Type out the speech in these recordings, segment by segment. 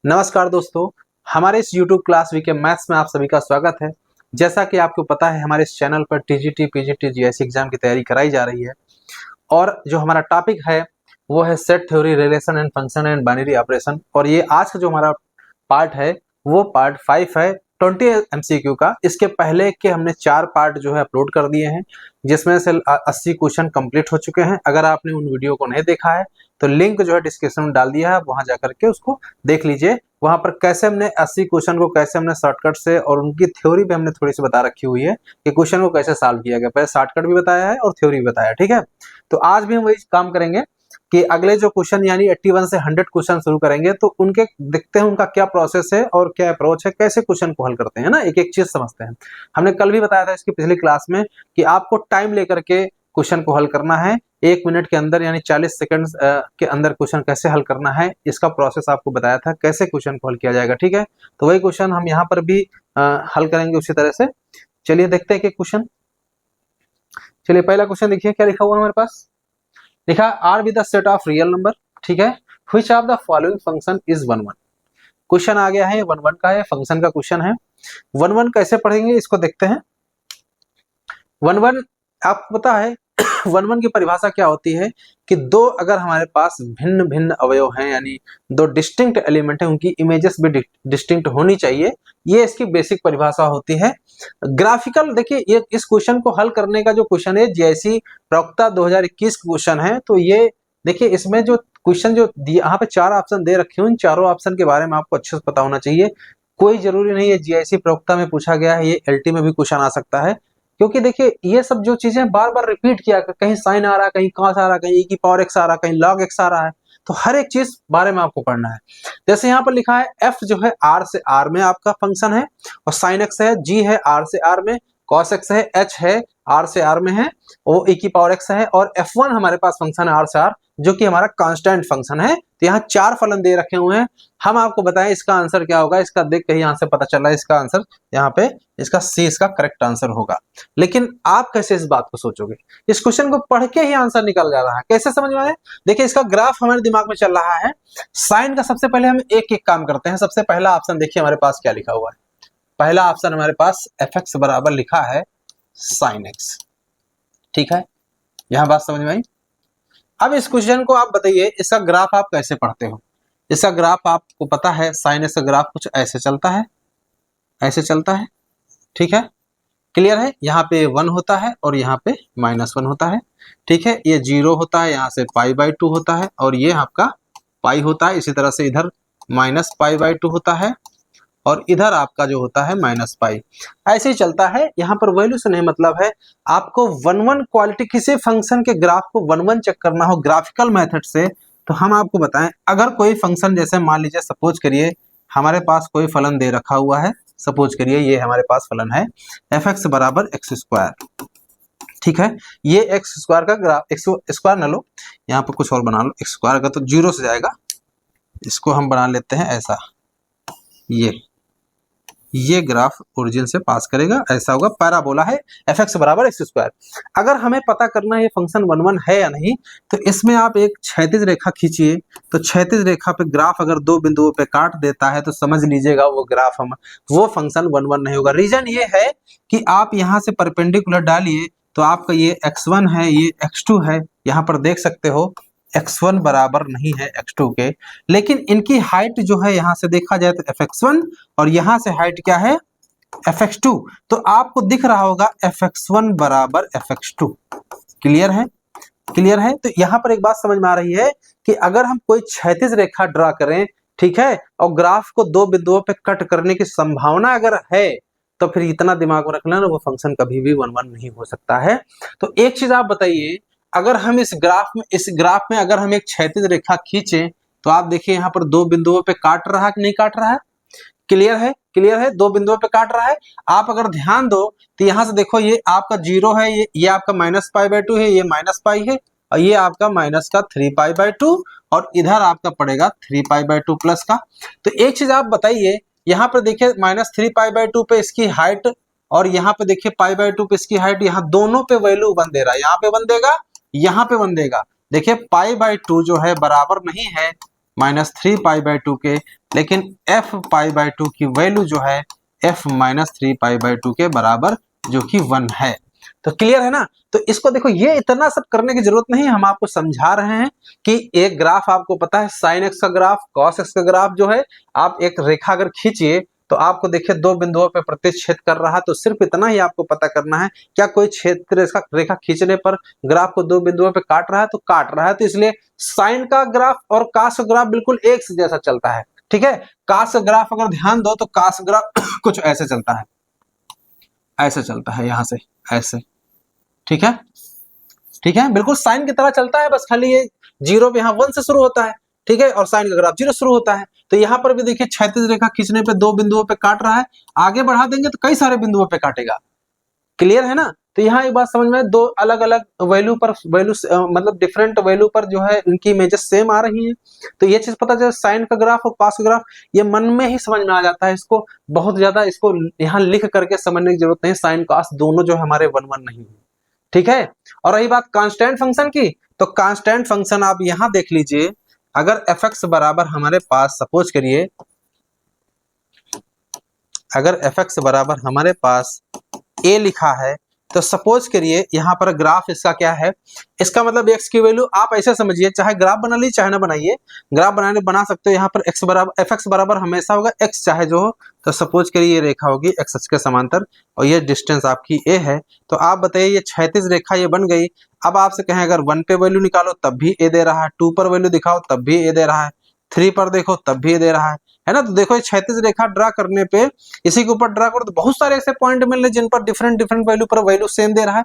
नमस्कार दोस्तों, हमारे इस YouTube क्लास वीके मैथ्स में आप सभी का स्वागत है। जैसा कि आपको पता है, हमारे इस चैनल पर टीजीटी, पीजीटी, जीएससी एग्जाम की तैयारी कराई जा रही है और जो हमारा टॉपिक है वो है set theory, relation and function and binary operation. और ये आज का जो हमारा पार्ट है वो पार्ट 5 है 20 MCQ का। इसके पहले के हमने 4 पार्ट जो है अपलोड कर दिए हैं, जिसमें से 80 क्वेश्चन कंप्लीट हो चुके हैं। अगर आपने उन वीडियो को नहीं देखा है तो लिंक जो है डिस्क्रिप्शन में डाल दिया है, वहां जाकर के उसको देख लीजिए। वहां पर कैसे हमने 80 क्वेश्चन को कैसे हमने शॉर्टकट से और उनकी थ्योरी भी हमने थोड़ी सी बता रखी हुई है कि क्वेश्चन को कैसे सॉल्व किया गया। पहले शॉर्टकट भी बताया है और थ्योरी भी बताया है, ठीक है। तो आज भी हम वही काम करेंगे कि अगले जो क्वेश्चन यानी 81 से 100 क्वेश्चन शुरू करेंगे, तो उनके देखते हैं उनका क्या प्रोसेस है और क्या अप्रोच है, कैसे क्वेश्चन को हल करते हैं ना, एक एक चीज समझते हैं। हमने कल भी बताया था इसकी पिछली क्लास में कि आपको टाइम लेकर के क्वेश्चन को हल करना है, 1 मिनट के अंदर यानी 40 सेकंड के अंदर क्वेश्चन कैसे हल करना है, इसका प्रोसेस आपको बताया था कैसे क्वेश्चन को हल किया जाएगा, ठीक है। तो वही क्वेश्चन हम यहाँ पर भी हल करेंगे उसी तरह से। चलिए देखते हैं कि क्वेश्चन। चलिए पहला क्वेश्चन देखिए क्या लिखा हुआ हमारे पास। लिखा R with the set of real number, ठीक है, which of the following function is 1 1। Question आ गया है 1 1 का है, फंक्शन का क्वेश्चन है। 1 1 कैसे पढ़ेंगे इसको देखते हैं। 1 1 आपको पता है 1 1 की परिभाषा क्या होती है कि दो अगर हमारे पास भिन्न भिन्न अवयव हैं यानी दो डिस्टिंक्ट एलिमेंट हैं, उनकी इमेजेस भी डिस्टिंक्ट होनी चाहिए, ये इसकी बेसिक परिभाषा होती है। ग्राफिकल देखिए, ये इस क्वेश्चन को हल करने का जो क्वेश्चन है जीआईसी प्रवक्ता 2021 क्वेश्चन है। तो ये देखिए इसमें जो क्वेश्चन जो यहाँ पे 4 ऑप्शन दे रखे हैं, उन चारों ऑप्शन के बारे में आपको अच्छे से पता होना चाहिए। कोई जरूरी नहीं है जीआईसी प्रवक्ता में पूछा गया है, ये एलटी में भी क्वेश्चन आ सकता है, क्योंकि देखिए ये सब जो चीजें बार बार रिपीट किया, कहीं साइन आ रहा है, कहीं कॉस आ रहा है, कहीं e की पावर x आ रहा है, कहीं log x आ रहा है, तो हर एक चीज बारे में आपको पढ़ना है। जैसे यहाँ पर लिखा है f जो है r से r में आपका फंक्शन है, और sin x है, g है r से r में, cos x है, h है r से r में है, वो e की पावर x है, और f1 हमारे पास फंक्शन है r से r जो कि हमारा कांस्टेंट फंक्शन है। तो यहाँ 4 फलन दे रखे हुए हैं, हम आपको बताएं इसका आंसर क्या होगा। इसका देख के ही यहाँ से पता चल रहा है इसका आंसर, यहाँ पे इसका सी इसका करेक्ट आंसर होगा। लेकिन आप कैसे इस बात को सोचोगे, इस क्वेश्चन को पढ़ के ही आंसर निकल जा रहा है, कैसे समझ में आए। देखिए इसका ग्राफ हमारे दिमाग में चल रहा है। साइन का सबसे पहले हम एक एक काम करते हैं। सबसे पहला ऑप्शन देखिए हमारे पास क्या लिखा हुआ है। पहला ऑप्शन हमारे पास fx बराबर लिखा है sin x, ठीक है, यहां बात समझ में आई। अब इस क्वेश्चन को आप बताइए इसका ग्राफ आप कैसे पढ़ते हो। इसका ग्राफ आपको पता है साइन एक्स का ग्राफ कुछ ऐसे चलता है, ऐसे चलता है, ठीक है, क्लियर है। यहाँ पे 1 होता है और यहाँ पे -1 होता है, ठीक है। ये 0 होता है, यहाँ से π/2 होता है, और ये आपका पाई होता है। इसी तरह से इधर -π/2 होता है, और इधर आपका जो होता है -π। ऐसे ही चलता है। यहाँ पर वैल्यू से नहीं मतलब है, आपको 1 1 क्वालिटी किसी फंक्शन के ग्राफ को 1 1 चेक करना हो ग्राफिकल मेथड से, तो हम आपको बताएं अगर कोई फंक्शन जैसे मान लीजिए सपोज करिए हमारे पास कोई फलन दे रखा हुआ है, सपोज करिए ये हमारे पास फलन है fx बराबर x², ठीक है। ये x² का ग्राफ, x² न लो, यहाँ पर कुछ और बना लो, x² का तो 0 से जाएगा, इसको हम बना लेते हैं ऐसा, ये ग्राफ ओरिजिन से पास करेगा, ऐसा होगा, पैराबोला है fx बराबर x²। अगर हमें पता करना है ये फंक्शन 1 1 है या नहीं, तो इसमें आप एक क्षैतिज रेखा खींचिए। तो क्षैतिज रेखा पे ग्राफ अगर 2 बिंदुओं पे काट देता है तो समझ लीजिएगा वो फंक्शन 1 1 नहीं होगा। रीजन ये है कि आप यहाँ से परपेंडिकुलर डालिए तो आपका ये x1 है, ये x2 है, यहाँ पर देख सकते हो x1 बराबर नहीं है x2 के, लेकिन इनकी हाइट जो है यहाँ से देखा जाए तो fx1 और यहाँ से हाइट क्या है fx2, तो आपको दिख रहा होगा fx1 बराबर fx2। क्लियर है, क्लियर है। तो यहाँ पर एक बात समझ में आ रही है कि अगर हम कोई क्षैतिज रेखा ड्रा करें, ठीक है, और ग्राफ को 2 बिंदुओं पे कट करने की संभावना अगर है, तो फिर इतना दिमाग में रख लेना, वो फंक्शन कभी भी 1 1 नहीं हो सकता है। तो एक चीज आप बताइए, अगर हम इस ग्राफ में अगर हम एक क्षैतिज रेखा खींचें तो आप देखिए यहाँ पर 2 बिंदुओं पे काट रहा है कि नहीं काट रहा है। क्लियर है, क्लियर है, 2 बिंदुओं पे काट रहा है। आप अगर ध्यान दो तो यहाँ से देखो ये आपका 0 है, ये आपका -π/2 है, ये -π है, और ये आपका माइनस का 3π/2, और इधर आपका पड़ेगा 3π/2 प्लस का। तो एक चीज आप बताइए, यहाँ पर देखिए -3π/2 पे इसकी हाइट, और यहाँ पे देखिए π/2 पे इसकी हाइट, यहाँ दोनों पे वैल्यू 1 दे रहा है, यहाँ पे 1 देगा, यहाँ पे 1 देगा। देखिए π/2 जो है बराबर नहीं है माइनस 3π/2 के, लेकिन f π/2 की वैल्यू जो है f माइनस 3π/2 के बराबर, जो कि 1 है। तो क्लियर है ना। तो इसको देखो, ये इतना सब करने की जरूरत नहीं, हम आपको समझा रहे हैं कि एक ग्राफ आपको पता है साइन एक्स का ग्राफ, कॉस एक्स का ग्राफ जो है, आप एक रेखा अगर खींचिए तो आपको देखिए दो बिंदुओं पे प्रतिच्छेद कर रहा है, तो सिर्फ इतना ही आपको पता करना है, क्या कोई क्षेत्र इसका रेखा खींचने पर ग्राफ को दो बिंदुओं पे काट रहा है, तो काट रहा है। तो इसलिए साइन का ग्राफ और कास का ग्राफ बिल्कुल एक से जैसा चलता है, ठीक है। कास का ग्राफ अगर ध्यान दो तो कास ग्राफ कुछ ऐसे चलता है, ऐसे चलता है, यहां से ऐसे, ठीक है, ठीक है, बिल्कुल साइन की तरह चलता है, बस खाली ये जीरो यहाँ 1 से शुरू होता है, ठीक है, और साइन का ग्राफ 0 शुरू होता है। तो यहाँ पर भी देखिए क्षैतिज रेखा खींचने पे दो बिंदुओं पे काट रहा है, आगे बढ़ा देंगे तो कई सारे बिंदुओं पे काटेगा। क्लियर है ना। तो यहाँ एक बात समझ में, दो अलग अलग वैल्यू पर मतलब डिफरेंट वैल्यू पर जो है इनकी इमेजेस सेम आ रही हैं। तो ये चीज पता चले, साइन का ग्राफ और कॉस का ग्राफ ये मन में ही समझ में आ जाता है, इसको बहुत ज्यादा इसको यहाँ लिख करके समझने की जरूरत नहीं। साइन कॉस दोनों जो हमारे 1 1 नहीं है, ठीक है। और रही बात कांस्टेंट फंक्शन की, तो कांस्टेंट फंक्शन आप यहां देख लीजिए, अगर एफ एक्स बराबर हमारे पास सपोज करिए, अगर एफ एक्स बराबर हमारे पास ए लिखा है, तो सपोज करिए यहाँ पर ग्राफ इसका क्या है, इसका मतलब एक्स की वैल्यू आप ऐसे समझिए, चाहे ग्राफ बना लीजिए चाहे ना बनाइए, ग्राफ बना सकते हो। यहाँ पर एक्स बराबर एफ एक्स बराबर हमेशा होगा एक्स चाहे जो हो। तो सपोज करिए ये रेखा होगी एक्स अक्ष के समांतर और ये डिस्टेंस आपकी ए है। तो आप बताइए ये क्षैतिज रेखा ये बन गई। अब आपसे कहें अगर 1 पे वैल्यू निकालो तब भी ए दे रहा है, 2 पर वैल्यू दिखाओ तब भी ए दे रहा है, 3 पर देखो तब भी ए दे रहा है ना। तो देखो ये क्षैतिज रेखा ड्रा करने पे, इसी के ऊपर ड्रा करो तो बहुत सारे ऐसे पॉइंट मिल रहे जिन पर डिफरेंट वैल्यू पर वैल्यू सेम दे रहा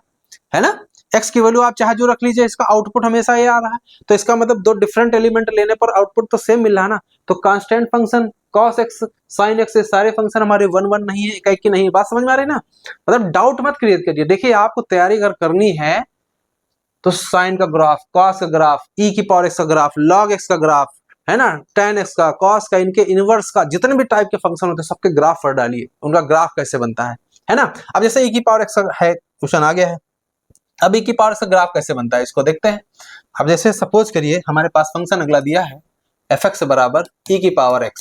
है ना। एक्स की वैल्यू आप चाहे जो रख लीजिए, इसका आउटपुट हमेशा ये आ रहा है, तो इसका मतलब दो डिफरेंट एलिमेंट लेने पर आउटपुट तो सेम मिल रहा है ना। तो constant function cos x sin x, सारे फंक्शन हमारे 1 1 नहीं है, एक की नहीं है। बात समझ में आ रही है ना। मतलब डाउट मत क्रिएट करिए। देखिए आपको तैयारी अगर करनी है तो साइन का ग्राफ, कॉस का ग्राफ, e की पावर x का ग्राफ, log x का ग्राफ, है ना, tan x का, cos का, इनके इनवर्स का, जितने भी टाइप के फंक्शन होते हैं सबके ग्राफ पर डालिए, उनका ग्राफ कैसे बनता है ना। अब जैसे e की पावर x है, क्वेश्चन आ गया है, अब e की पावर x का ग्राफ कैसे बनता है इसको देखते हैं। अब जैसे सपोज करिए हमारे पास फंक्शन अगला दिया है एफ एक्स बराबर e की पावर x,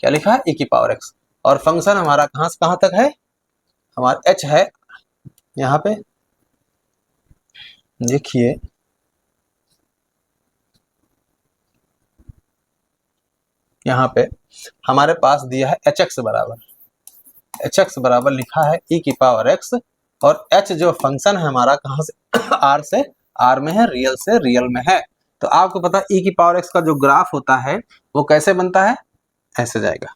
क्या लिखा है e की पावर x, और फंक्शन हमारा कहां से कहां तक है, हमारा h है, यहां पे देखिए यहां पे हमारे पास दिया है एच एक्स बराबर लिखा है e की पावर x, और h जो फंक्शन है हमारा कहां से r में है, रियल से रियल में है। तो आपको पता है e की पावर x का जो ग्राफ होता है वो कैसे बनता है, ऐसे जाएगा,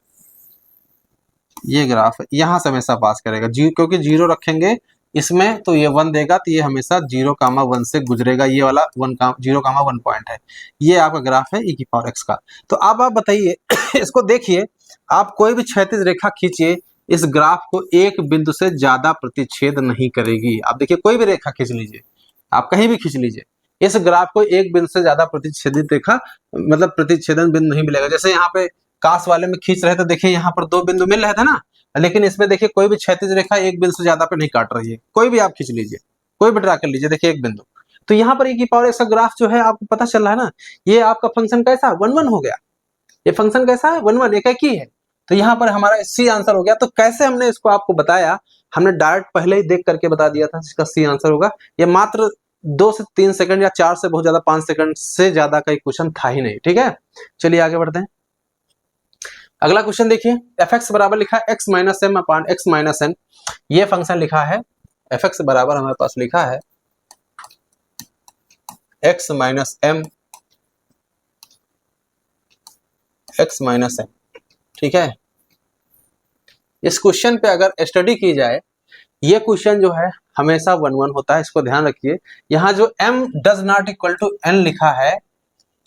ये ग्राफ यहां से हमेशा पास करेगा, क्योंकि 0 रखेंगे इसमें तो ये 1 देगा, तो ये हमेशा 0,1 से गुजरेगा, ये वाला 0,1 पॉइंट है, ये आपका ग्राफ है e की पावर x का। तो अब आप बताइए इसको देखिए, आप कोई भी क्षैतिज रेखा खींचिए, इस ग्राफ को एक बिंदु से ज्यादा प्रतिच्छेद नहीं करेगी। आप देखिए कोई भी रेखा खींच लीजिए, आप कहीं भी खींच लीजिए, इस ग्राफ को एक बिंदु से ज्यादा प्रतिच्छेदित रेखा मतलब प्रतिच्छेदन बिंदु नहीं मिलेगा। जैसे यहाँ पे कास वाले में खींच रहे थे, देखिए यहाँ पर 2 बिंदु मिल रहे थे ना, लेकिन इसमें देखिए कोई भी क्षैतिज रेखा एक बिंदु से ज्यादा पे नहीं काट रही है। कोई भी आप खींच लीजिए, कोई भी ड्रा कर लीजिए, देखिए एक बिंदु। तो यहाँ पर e की पावर x का ग्राफ जो है आपको पता चल रहा है ना, ये आपका फंक्शन कैसा 1 1 हो गया, ये फंक्शन कैसा है 1 1 एक ही है। तो यहाँ पर हमारा सी आंसर हो गया। तो कैसे हमने इसको आपको बताया, हमने डायरेक्ट पहले ही देख करके बता दिया था इसका सी आंसर होगा। ये मात्र 2 से 3 सेकंड या 4 से बहुत ज्यादा 5 सेकंड से ज्यादा का क्वेश्चन था ही नहीं, ठीक है। चलिए आगे बढ़ते हैं। अगला क्वेश्चन देखिए, एफ एक्स बराबर लिखा है x minus M upon X minus N, ये फंक्शन लिखा है एफ एक्स बराबर हमारे पास लिखा है x minus M X minus N, ठीक है। इस क्वेश्चन पे अगर स्टडी की जाए, ये क्वेश्चन जो है हमेशा 1 1 होता है, इसको ध्यान रखिए। यहाँ जो m does not equal to n लिखा है,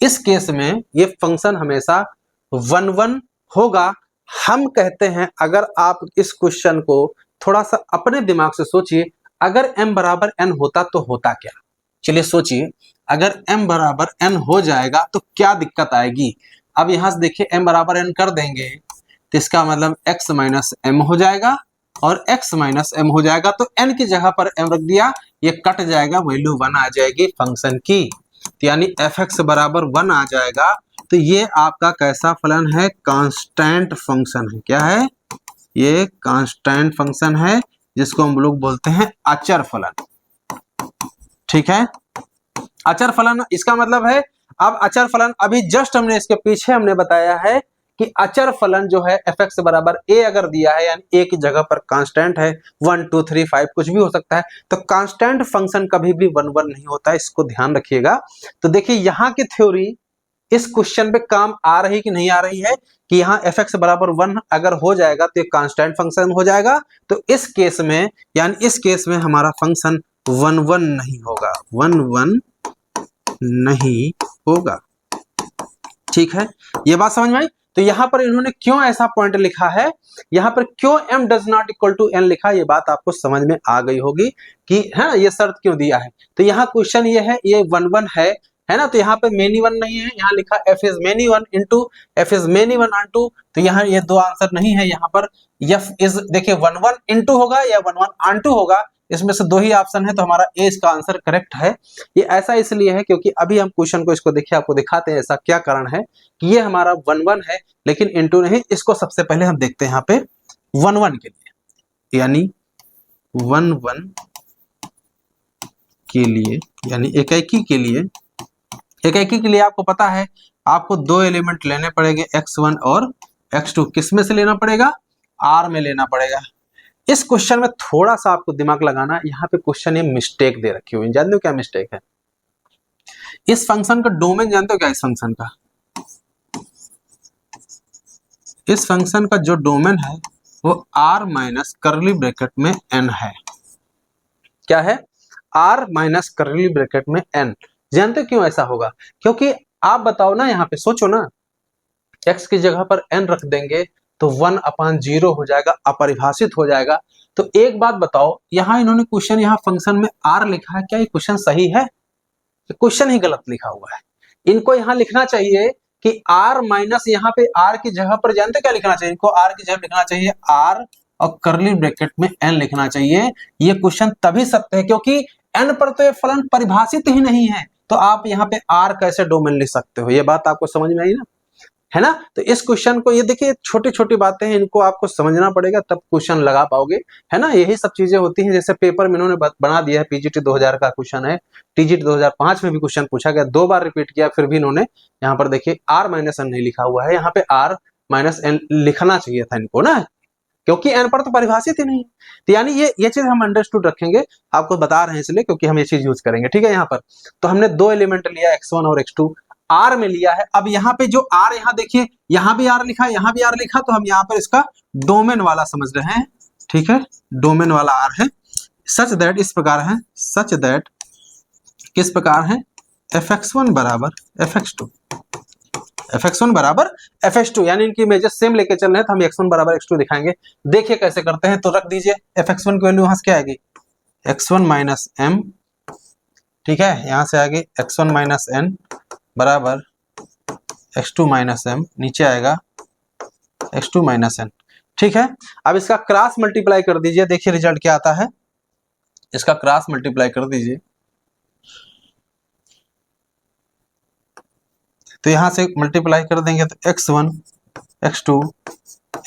इस केस में ये फंक्शन हमेशा 1 1 होगा। हम कहते हैं अगर आप इस क्वेश्चन को थोड़ा सा अपने दिमाग से सोचिए, अगर m बराबर n होता तो होता क्या। चलिए सोचिए, अगर m बराबर n हो जाएगा तो क्या दिक्कत आएगी। अब यहां से देखिए m बराबर n कर देंगे तो इसका मतलब x माइनस m हो जाएगा, और x माइनस m हो जाएगा, तो n की जगह पर m रख दिया, ये कट जाएगा, वैल्यू 1 आ जाएगी फंक्शन की, यानी एफ एक्स बराबर 1 आ जाएगा। तो ये आपका कैसा फलन है? कांस्टेंट फंक्शन है। क्या है ये? कांस्टेंट फंक्शन है, जिसको हम लोग बोलते हैं अचर फलन। ठीक है, अचर फलन इसका मतलब है, अब अचर फलन अभी जस्ट हमने इसके पीछे हमने बताया है कि अचर फलन जो है f(x) बराबर a अगर दिया है, यानी a की जगह पर कांस्टेंट है, 1 2 3 5 कुछ भी हो सकता है, तो कांस्टेंट फंक्शन कभी भी 1 1 नहीं होता है, इसको ध्यान रखिएगा। तो देखिए यहाँ की थ्योरी इस क्वेश्चन पे काम आ रही कि नहीं आ रही है, कि यहाँ f(x) बराबर 1 अगर हो जाएगा तो ये कांस्टेंट फंक्शन हो जाएगा। तो इस केस में, यानी इस केस में हमारा फंक्शन 1 1 नहीं होगा, 1 1 नहीं होगा। ठीक है, ये बात समझ में आई। तो यहां पर इन्होंने क्यों ऐसा पॉइंट लिखा है, यहां पर क्यों m does not equal to n लिखा, ये बात आपको समझ में आ गई होगी कि है ना, ये शर्त क्यों दिया है। तो यहाँ क्वेश्चन ये है, ये 1 1 है ना, तो यहाँ पे मेनी वन नहीं है, यहाँ लिखा f is many one into f is many one onto, तो यहाँ ये दो आंसर नहीं है। यहाँ पर f इज देखिए 1 1 इंटू होगा या 1 1 ऑन टू होगा, इसमें से दो ही ऑप्शन है, तो हमारा ए इसका आंसर करेक्ट है। ये ऐसा इसलिए है क्योंकि अभी हम क्वेश्चन को इसको देखिए, आपको दिखाते हैं ऐसा क्या कारण है कि ये हमारा 1 1 है लेकिन इंटू नहीं। इसको सबसे पहले हम देखते हैं यहाँ पे 1 1 के लिए, यानी 1 1 के लिए, यानी एकाकी के लिए, एकाकी के लिए आपको पता है आपको दो एलिमेंट लेने पड़ेंगे, x1 और x2। किस में से लेना पड़ेगा? r में लेना पड़ेगा। इस क्वेश्चन में थोड़ा सा आपको दिमाग लगाना, यहाँ पे क्वेश्चन ये मिस्टेक दे रखी हुई, जानते हो क्या मिस्टेक है? इस फंक्शन का डोमेन जानते हो क्या? इस फंक्शन का जो डोमेन है वो r माइनस करली ब्रैकेट में n है। क्या है? r माइनस करली ब्रैकेट में n। जानते हो क्यों ऐसा होगा? क्योंकि आप बताओ ना, यहाँ पे सोचो ना, x की जगह पर n रख देंगे तो 1/0 हो जाएगा, अपरिभाषित हो जाएगा। तो एक बात बताओ, यहाँ इन्होंने क्वेश्चन यहाँ फंक्शन में r लिखा है, क्या ये क्वेश्चन सही है? क्वेश्चन ही गलत लिखा हुआ है। इनको यहाँ लिखना चाहिए कि r माइनस, यहाँ पे r की जगह पर जानते क्या लिखना चाहिए? इनको r की जगह लिखना चाहिए r और करली ब्रैकेट में n लिखना चाहिए। ये क्वेश्चन तभी सत्य है क्योंकि n पर तो ये फलन परिभाषित ही नहीं है, तो आप यहाँ पे r कैसे डोमेन लिख सकते हो? ये बात आपको समझ में आई ना, है ना? तो इस क्वेश्चन को, ये देखिए छोटी छोटी बातें हैं, इनको आपको समझना पड़ेगा तब क्वेश्चन लगा पाओगे, है ना? यही सब चीजें होती हैं। जैसे पेपर में इन्होंने बना दिया है, पीजीटी 2000 का क्वेश्चन है, टीजीटी 2005 में भी क्वेश्चन पूछा गया, 2 बार रिपीट किया, फिर भी इन्होंने यहाँ पर देखिए r माइनस n नहीं लिखा हुआ है, यहाँ पे r माइनस n लिखना चाहिए था इनको ना, क्योंकि n पर तो परिभाषित ही नहीं है। तो यानी ये चीज हम अंडरस्टूड रखेंगे, आपको बता रहे हैं इसलिए क्योंकि हम ये चीज यूज करेंगे। ठीक है, यहाँ पर तो हमने दो एलिमेंट लिया, x1 और x2, r में लिया है। अब यहाँ पे जो r, यहाँ देखिए यहाँ भी r लिखा, यहाँ भी r लिखा, तो हम यहाँ पर इसका डोमेन वाला समझ रहे हैं। ठीक है, डोमेन वाला r है, सच दैट, इस प्रकार है, सच दैट किस प्रकार है? fx1 बराबर fx2, fx1 बराबर fx2, यानी इनकी इमेजेस सेम लेके चल रहे हैं, तो हम x1 बराबर x2 दिखाएंगे। देखिए कैसे करते हैं, तो रख दीजिए fx1 की वैल्यू यहाँ से क्या आएगी? x1 minus m। ठीक है, यहाँ से आएगी x1 माइनस n बराबर x2 माइनस m, नीचे आएगा x2 माइनस n। ठीक है, अब इसका क्रॉस मल्टीप्लाई कर दीजिए, देखिए रिजल्ट क्या आता है। इसका क्रॉस मल्टीप्लाई कर दीजिए, तो यहां से मल्टीप्लाई कर देंगे तो x1 x2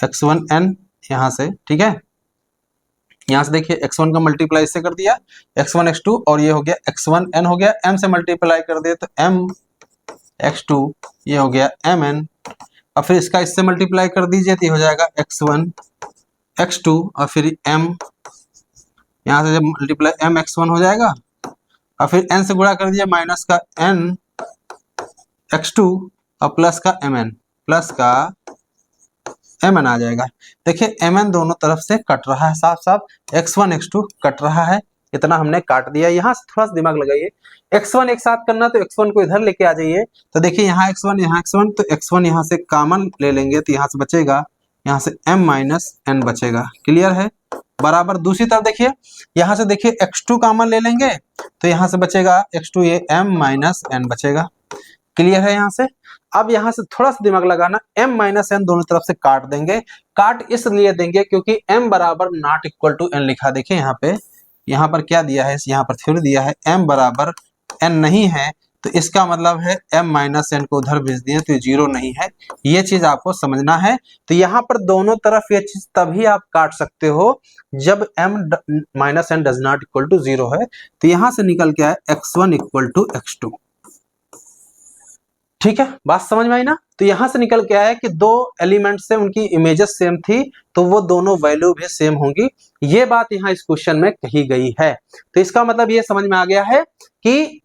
x1 n यहां से। ठीक है, यहां से देखिए x1 का मल्टीप्लाई इससे कर दिया, x1 x2, और ये हो गया x1 n हो गया, m से मल्टीप्लाई कर दिए तो m x2, ये हो गया mn, और फिर इसका इससे मल्टीप्लाई कर दीजिए तो ये हो जाएगा x1 x2, और फिर m, यहाँ से जब मल्टीप्लाई m x1 हो जाएगा, और फिर n से गुणा कर दिया, माइनस का n x2 और प्लस का mn, प्लस का mn आ जाएगा। देखिए mn दोनों तरफ से कट रहा है, साफ साफ x1 x2 कट रहा है, इतना हमने काट दिया। यहाँ से थोड़ा सा दिमाग लगाइए, x1 एक साथ करना तो x1 को इधर लेके आ जाइए, तो देखिए यहाँ x1 तो x1 यहाँ से कॉमन ले लेंगे, तो यहाँ से बचेगा, यहाँ से m माइनस n बचेगा। क्लियर है? बराबर दूसरी तरफ देखिए, यहाँ से देखिए x2 कॉमन ले लेंगे, तो यहाँ से बचेगा x2, ये m माइनस n बचेगा। क्लियर है यहाँ से? अब यहाँ से थोड़ा सा दिमाग लगाना, m माइनस n दोनों तरफ से काट देंगे। काट इसलिए देंगे क्योंकि m बराबर नॉट इक्वल टू n लिखा, देखिए यहाँ पे, यहाँ पर क्या दिया है, यहाँ पर थ्योरी दिया है m बराबर n नहीं है, तो इसका मतलब है m माइनस एन को उधर भेज दिए तो जीरो नहीं है, ये चीज आपको समझना है। तो यहाँ पर दोनों तरफ ये चीज तभी आप काट सकते हो जब m minus N does not equal to zero है। तो यहां से निकल के आए x1 इक्वल टू x2। ठीक है, बात समझ में आई ना। तो यहां से निकल के आया कि दो एलिमेंट से उनकी इमेजेस सेम थी तो वो दोनों वैल्यू भी सेम होंगी, ये बात यहां इस क्वेश्चन में कही गई है। तो इसका मतलब ये समझ में आ गया है कि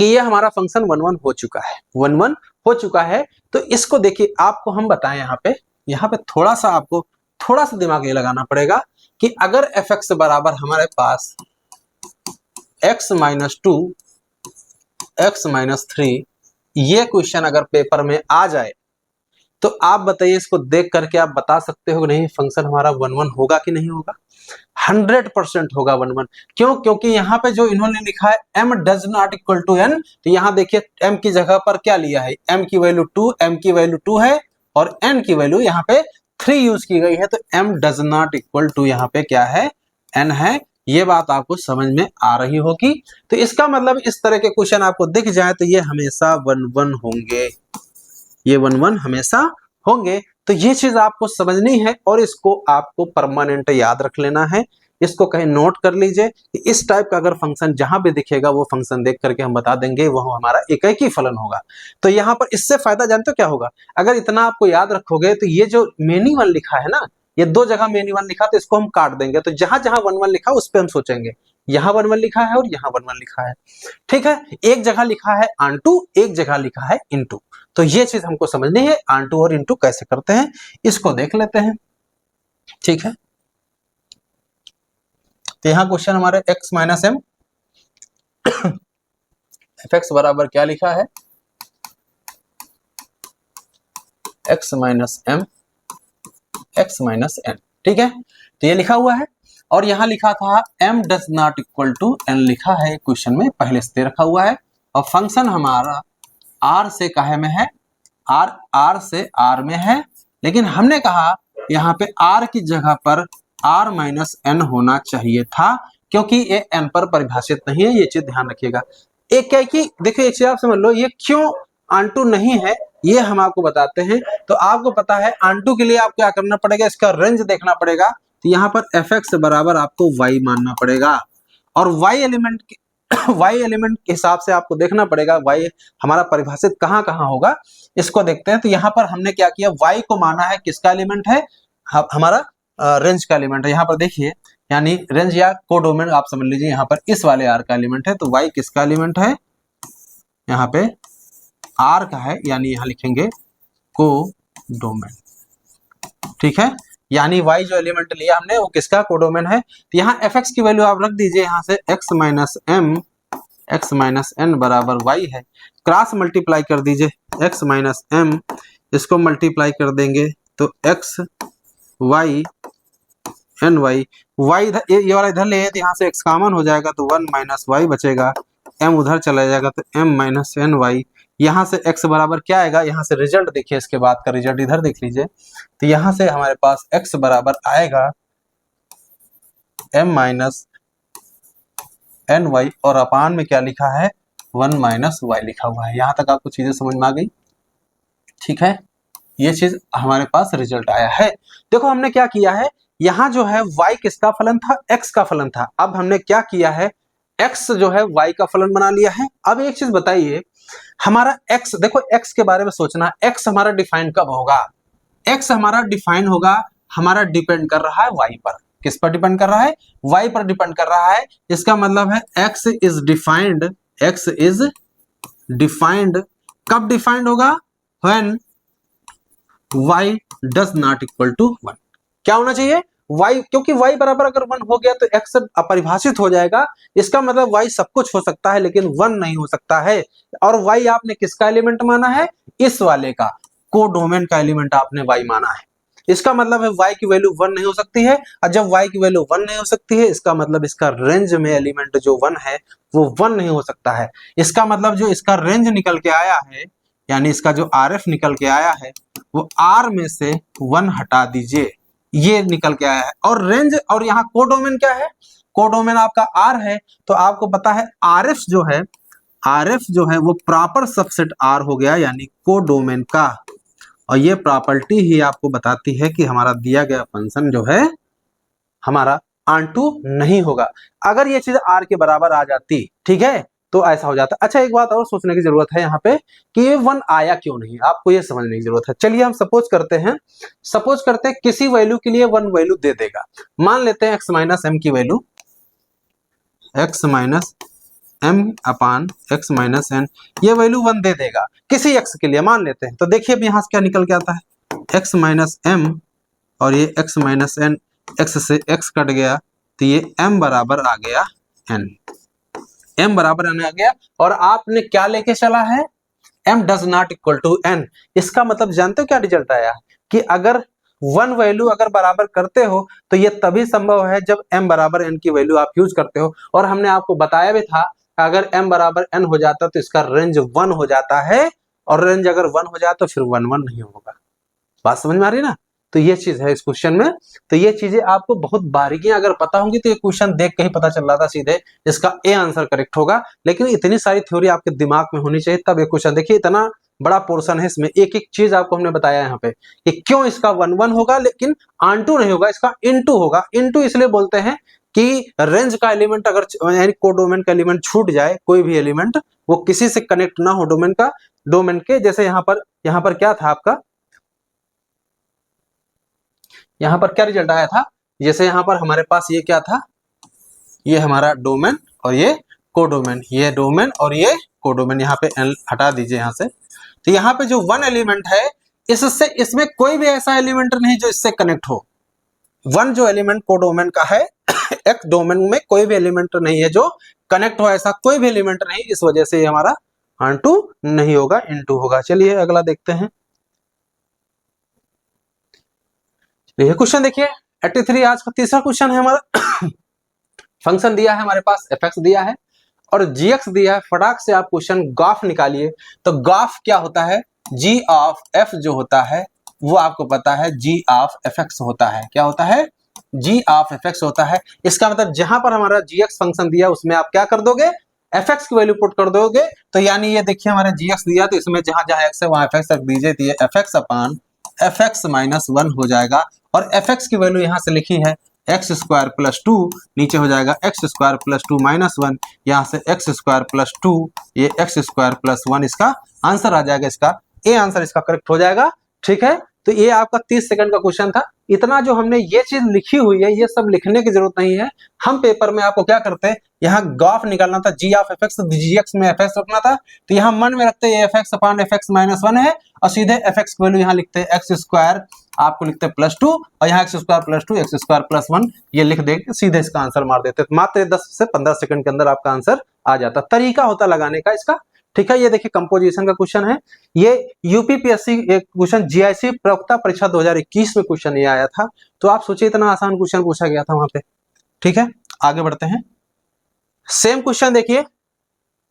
ये हमारा फंक्शन 1 1 हो चुका है, 1 1 हो चुका है। तो इसको देखिए, आपको हम बताएं यहाँ पे थोड़ा सा आपको थोड़ा सा दिमाग ये लगाना पड़ेगा कि अगर fx बराबर हमारे पास x माइनस 2 x माइनस 3 ये क्वेश्चन अगर पेपर में आ जाए तो आप बताइए, इसको देख करके आप बता सकते हो नहीं फंक्शन हमारा 1 1 होगा कि नहीं होगा? 100% होगा 1 1। क्यों? क्योंकि यहाँ पे जो इन्होंने लिखा है m does not equal to n, तो यहाँ देखिए m की जगह पर क्या लिया है, m की वैल्यू 2, m की वैल्यू 2 है और n की वैल्यू यहाँ पे 3 यूज की गई है। तो m does not equal to यहाँ पे क्या है, n है। ये बात आपको समझ में आ रही होगी। तो इसका मतलब इस तरह के क्वेश्चन आपको दिख जाए तो ये हमेशा 1 1 होंगे, ये 1 1 हमेशा होंगे। तो ये चीज आपको समझनी है और इसको आपको परमानेंट याद रख लेना है। इसको कहीं नोट कर लीजिए कि इस टाइप का अगर फंक्शन जहां भी दिखेगा वो फंक्शन देख करके हम बता देंगे वो हमारा एक ही फलन होगा। तो यहाँ पर इससे फायदा जानते हो क्या होगा, अगर इतना आपको याद रखोगे तो ये जो मेनी वन लिखा है ना, ये दो जगह मेनी वन लिखा तो इसको हम काट देंगे, तो जहां जहां 1 1 लिखा उस पर हम सोचेंगे यहाँ 1 1 लिखा है और यहाँ 1 1 लिखा है। ठीक है, एक जगह लिखा है ऑन2, एक जगह लिखा है इनटू। तो ये चीज हमको समझनी है, ऑन2 और इनटू कैसे करते हैं इसको देख लेते हैं। ठीक है, तो यहाँ क्वेश्चन हमारे x माइनस एम fx बराबर क्या लिखा है, x minus M x minus N. ठीक है, तो ये लिखा हुआ है और यहाँ लिखा था m does not equal to n लिखा है क्वेश्चन में, पहले से रखा हुआ है। और फंक्शन हमारा r से काहे में है, r से r में है, लेकिन हमने कहा यहाँ पे r की जगह पर r माइनस एन होना चाहिए था क्योंकि ये n पर परिभाषित नहीं है, ये चीज ध्यान रखिएगा। एक क्या कि देखिए, एक चीज आप समझ लो, ये क्यों ऑन2 नहीं है ये हम आपको बताते हैं। तो आपको पता है ऑन2 के लिए आप क्या करना पड़ेगा, इसका रेंज देखना पड़ेगा। तो यहाँ पर fx बराबर आपको y मानना पड़ेगा और y एलिमेंट के हिसाब से आपको देखना पड़ेगा y हमारा परिभाषित कहाँ कहाँ होगा, इसको देखते हैं। तो यहाँ पर हमने क्या किया, y को माना है किसका एलिमेंट है, हमारा रेंज का एलिमेंट है। यहाँ पर देखिए, यानी रेंज या कोडोमेन आप समझ लीजिए, यहाँ पर इस वाले r का एलिमेंट है। तो y किसका एलिमेंट है, यहाँ पे r का है, यानी यहाँ लिखेंगे कोडोमेन। ठीक है, यानी y जो एलिमेंट लिया हमने वो किसका, कोडोमेन है। तो यहाँ fx की वैल्यू आप रख दीजिए, यहाँ से x माइनस एन बराबर y है, क्रॉस मल्टीप्लाई कर दीजिए x माइनस m, इसको मल्टीप्लाई कर देंगे तो x y एन वाई, ये वाला इधर ले तो यहाँ से x कॉमन हो जाएगा तो 1 माइनस वाई बचेगा, m उधर चला जाएगा तो m माइनस एन वाई। यहाँ से x बराबर क्या आएगा, यहाँ से रिजल्ट देखिए, इसके बाद का रिजल्ट इधर देख लीजिए। तो यहाँ से हमारे पास x बराबर आएगा m माइनस एन वाई और अपान में क्या लिखा है 1 माइनस वाई लिखा हुआ है। यहाँ तक आपको चीजें समझ में आ गई। ठीक है, ये चीज हमारे पास रिजल्ट आया है। देखो हमने क्या किया है, यहाँ जो है y किसका फलन था, x का फलन था। अब हमने क्या किया है, x जो है y का फलन बना लिया है। अब एक चीज बताइए, हमारा x, देखो x के बारे में सोचना, x हमारा डिफाइन कब होगा, x हमारा डिफाइन होगा, हमारा डिपेंड कर रहा है y पर। किस पर डिपेंड कर रहा है, y पर डिपेंड कर रहा है। इसका मतलब है x इज डिफाइंड, कब डिफाइंड होगा, when y does not equal to 1। क्या होना चाहिए, y, क्योंकि y बराबर अगर 1 हो गया तो x अपरिभाषित हो जाएगा। इसका मतलब y सब कुछ हो सकता है लेकिन 1 नहीं हो सकता है। और y आपने किसका एलिमेंट माना है, इस वाले का, कोडोमेन का एलिमेंट आपने y माना है। इसका मतलब है y की वैल्यू 1 नहीं हो सकती है, और जब y की वैल्यू 1 नहीं हो सकती है इसका मतलब इसका रेंज में एलिमेंट जो 1 है वो 1 नहीं हो सकता है। इसका मतलब जो इसका रेंज निकल के आया है, यानी इसका जो RF निकल के आया है वो R में से 1 हटा दीजिए, ये निकल के आया है। और रेंज, और यहाँ कोडोमेन क्या है, कोडोमेन आपका R है। तो आपको पता है RF जो है आर एफ जो है वो प्रॉपर सबसेट आर हो गया, यानी कोडोमेन का। और ये प्रॉपर्टी ही आपको बताती है कि हमारा दिया गया फंक्शन जो है हमारा ऑनटू नहीं होगा। अगर ये चीज आर के बराबर आ जाती, ठीक है, तो ऐसा हो जाता। अच्छा, एक बात और सोचने की जरूरत है यहाँ पे कि ये वन आया क्यों नहीं, आपको ये समझने की जरूरत है। चलिए हम सपोज करते हैं किसी वैल्यू के लिए वन वैल्यू दे देगा। मान लेते हैं x माइनस एम की वैल्यू, x माइनस एम अपान एक्स माइनस एन, ये वैल्यू वन दे देगा किसी x के लिए, मान लेते हैं। तो देखिए अब यहाँ से क्या निकल के आता है, x माइनस एम और ये x माइनस एन, x से x कट गया तो ये m बराबर आ गया n, m बराबर n आ गया। और आपने क्या लेके चला है, m does not equal to n। इसका मतलब जानते हो क्या रिजल्ट आया कि अगर वन वैल्यू अगर बराबर करते हो तो ये तभी संभव है जब m बराबर n की वैल्यू आप यूज करते हो। और हमने आपको बताया भी था अगर m बराबर n हो जाता तो इसका रेंज 1 हो जाता है, और रेंज अगर 1 हो जाए तो फिर 1 1 नहीं होगा। बात समझ में आ रही है ना। तो ये चीज है इस क्वेश्चन में। तो ये चीजें आपको बहुत बारीकियां अगर पता होंगी तो ये क्वेश्चन देख के ही पता चल रहा था सीधे इसका ए आंसर करेक्ट होगा। लेकिन इतनी सारी थ्योरी आपके दिमाग में होनी चाहिए तब ये क्वेश्चन। देखिए इतना बड़ा पोर्शन है इसमें, एक एक चीज आपको हमने बताया यहाँ पे कि क्यों इसका 1 1 होगा लेकिन ऑनटू नहीं होगा, इसका इनटू होगा। इनटू इसलिए बोलते हैं कि रेंज का एलिमेंट अगर यानी कोडोमेन का एलिमेंट छूट जाए, कोई भी एलिमेंट वो किसी से कनेक्ट ना हो डोमेन के। जैसे यहाँ पर क्या था आपका, यहाँ पर क्या रिजल्ट आया था, जैसे यहाँ पर हमारे पास ये क्या था, ये हमारा डोमेन और ये कोडोमेन, ये डोमेन और ये कोडोमेन, यहाँ पे एल हटा दीजिए यहाँ से। तो यहाँ पे जो वन एलिमेंट है इससे इसमें कोई भी ऐसा एलिमेंट नहीं जो इससे कनेक्ट हो। वन जो एलिमेंट कोडोमेन का है एक डोमेन में कोई भी एलिमेंट नहीं है जो कनेक्ट हो, ऐसा कोई भी एलिमेंट नहीं, इस वजह से हमारा ऑनटू नहीं होगा, इनटू होगा। चलिए अगला देखते हैं। ये क्वेश्चन देखिए 83 आज का तीसरा क्वेश्चन है हमारा। फंक्शन दिया है हमारे पास fx दिया है और gx दिया है। फटाक से आप क्वेश्चन गॉफ निकालिए। तो गॉफ क्या होता है, g ऑफ f जो होता है वो आपको पता है g ऑफ fx होता है। क्या होता है, g ऑफ fx होता है। इसका मतलब जहां पर हमारा gx फंक्शन दिया उसमें आप क्या कर दोगे, fx की वैल्यू पुट कर दोगे। तो यानी ये देखिए हमारा gx दिया तो इसमें जहां जहां x है वहां fx रख दीजिए, तो ये fx अपान fx माइनस 1 हो जाएगा। और fx की वैल्यू यहां से लिखी है एक्स स्क्वायर प्लस 2, नीचे हो जाएगा एक्स स्क्वायर प्लस 2 माइनस 1, यहाँ से एक्स स्क्वायर प्लस 2, ये एक्स स्क्वायर प्लस 1 इसका आंसर आ जाएगा। इसका ए आंसर इसका करेक्ट हो जाएगा। ठीक है, तो ये आपका 30 सेकंड का क्वेश्चन था। इतना जो हमने ये चीज लिखी हुई है ये सब लिखने की जरूरत नहीं है। हम पेपर में आपको क्या करते हैं, यहाँ गॉफ निकालना था, जी ऑफ एफएक्स जीएक्स में एफएक्स रखना था, तो यहाँ मन में रखते हैं एफएक्स अपान एफएक्स माइनस 1 है और सीधे एफएक्स की वैल्यू यहाँ लिखते हैं एक्स स्क्वायर, आपको लिखते हैं प्लस 2 और यहाँ x square plus 2 x square plus 1 ये लिख देंगे, सीधे इसका आंसर मार देते। मात्र 10 से 15 सेकंड के अंदर आपका आंसर आ जाता। तरीका होता लगाने का इसका। ठीक है, ये देखिए कंपोजिशन का क्वेश्चन है। ये यूपीपीएससी क्वेश्चन जीआईसी प्रवक्ता परीक्षा 2021 में क्वेश्चन ये आया था। तो आप सोचिए इतना आसान क्वेश्चन पूछा गया था वहां पे। ठीक है, आगे बढ़ते हैं। सेम क्वेश्चन देखिए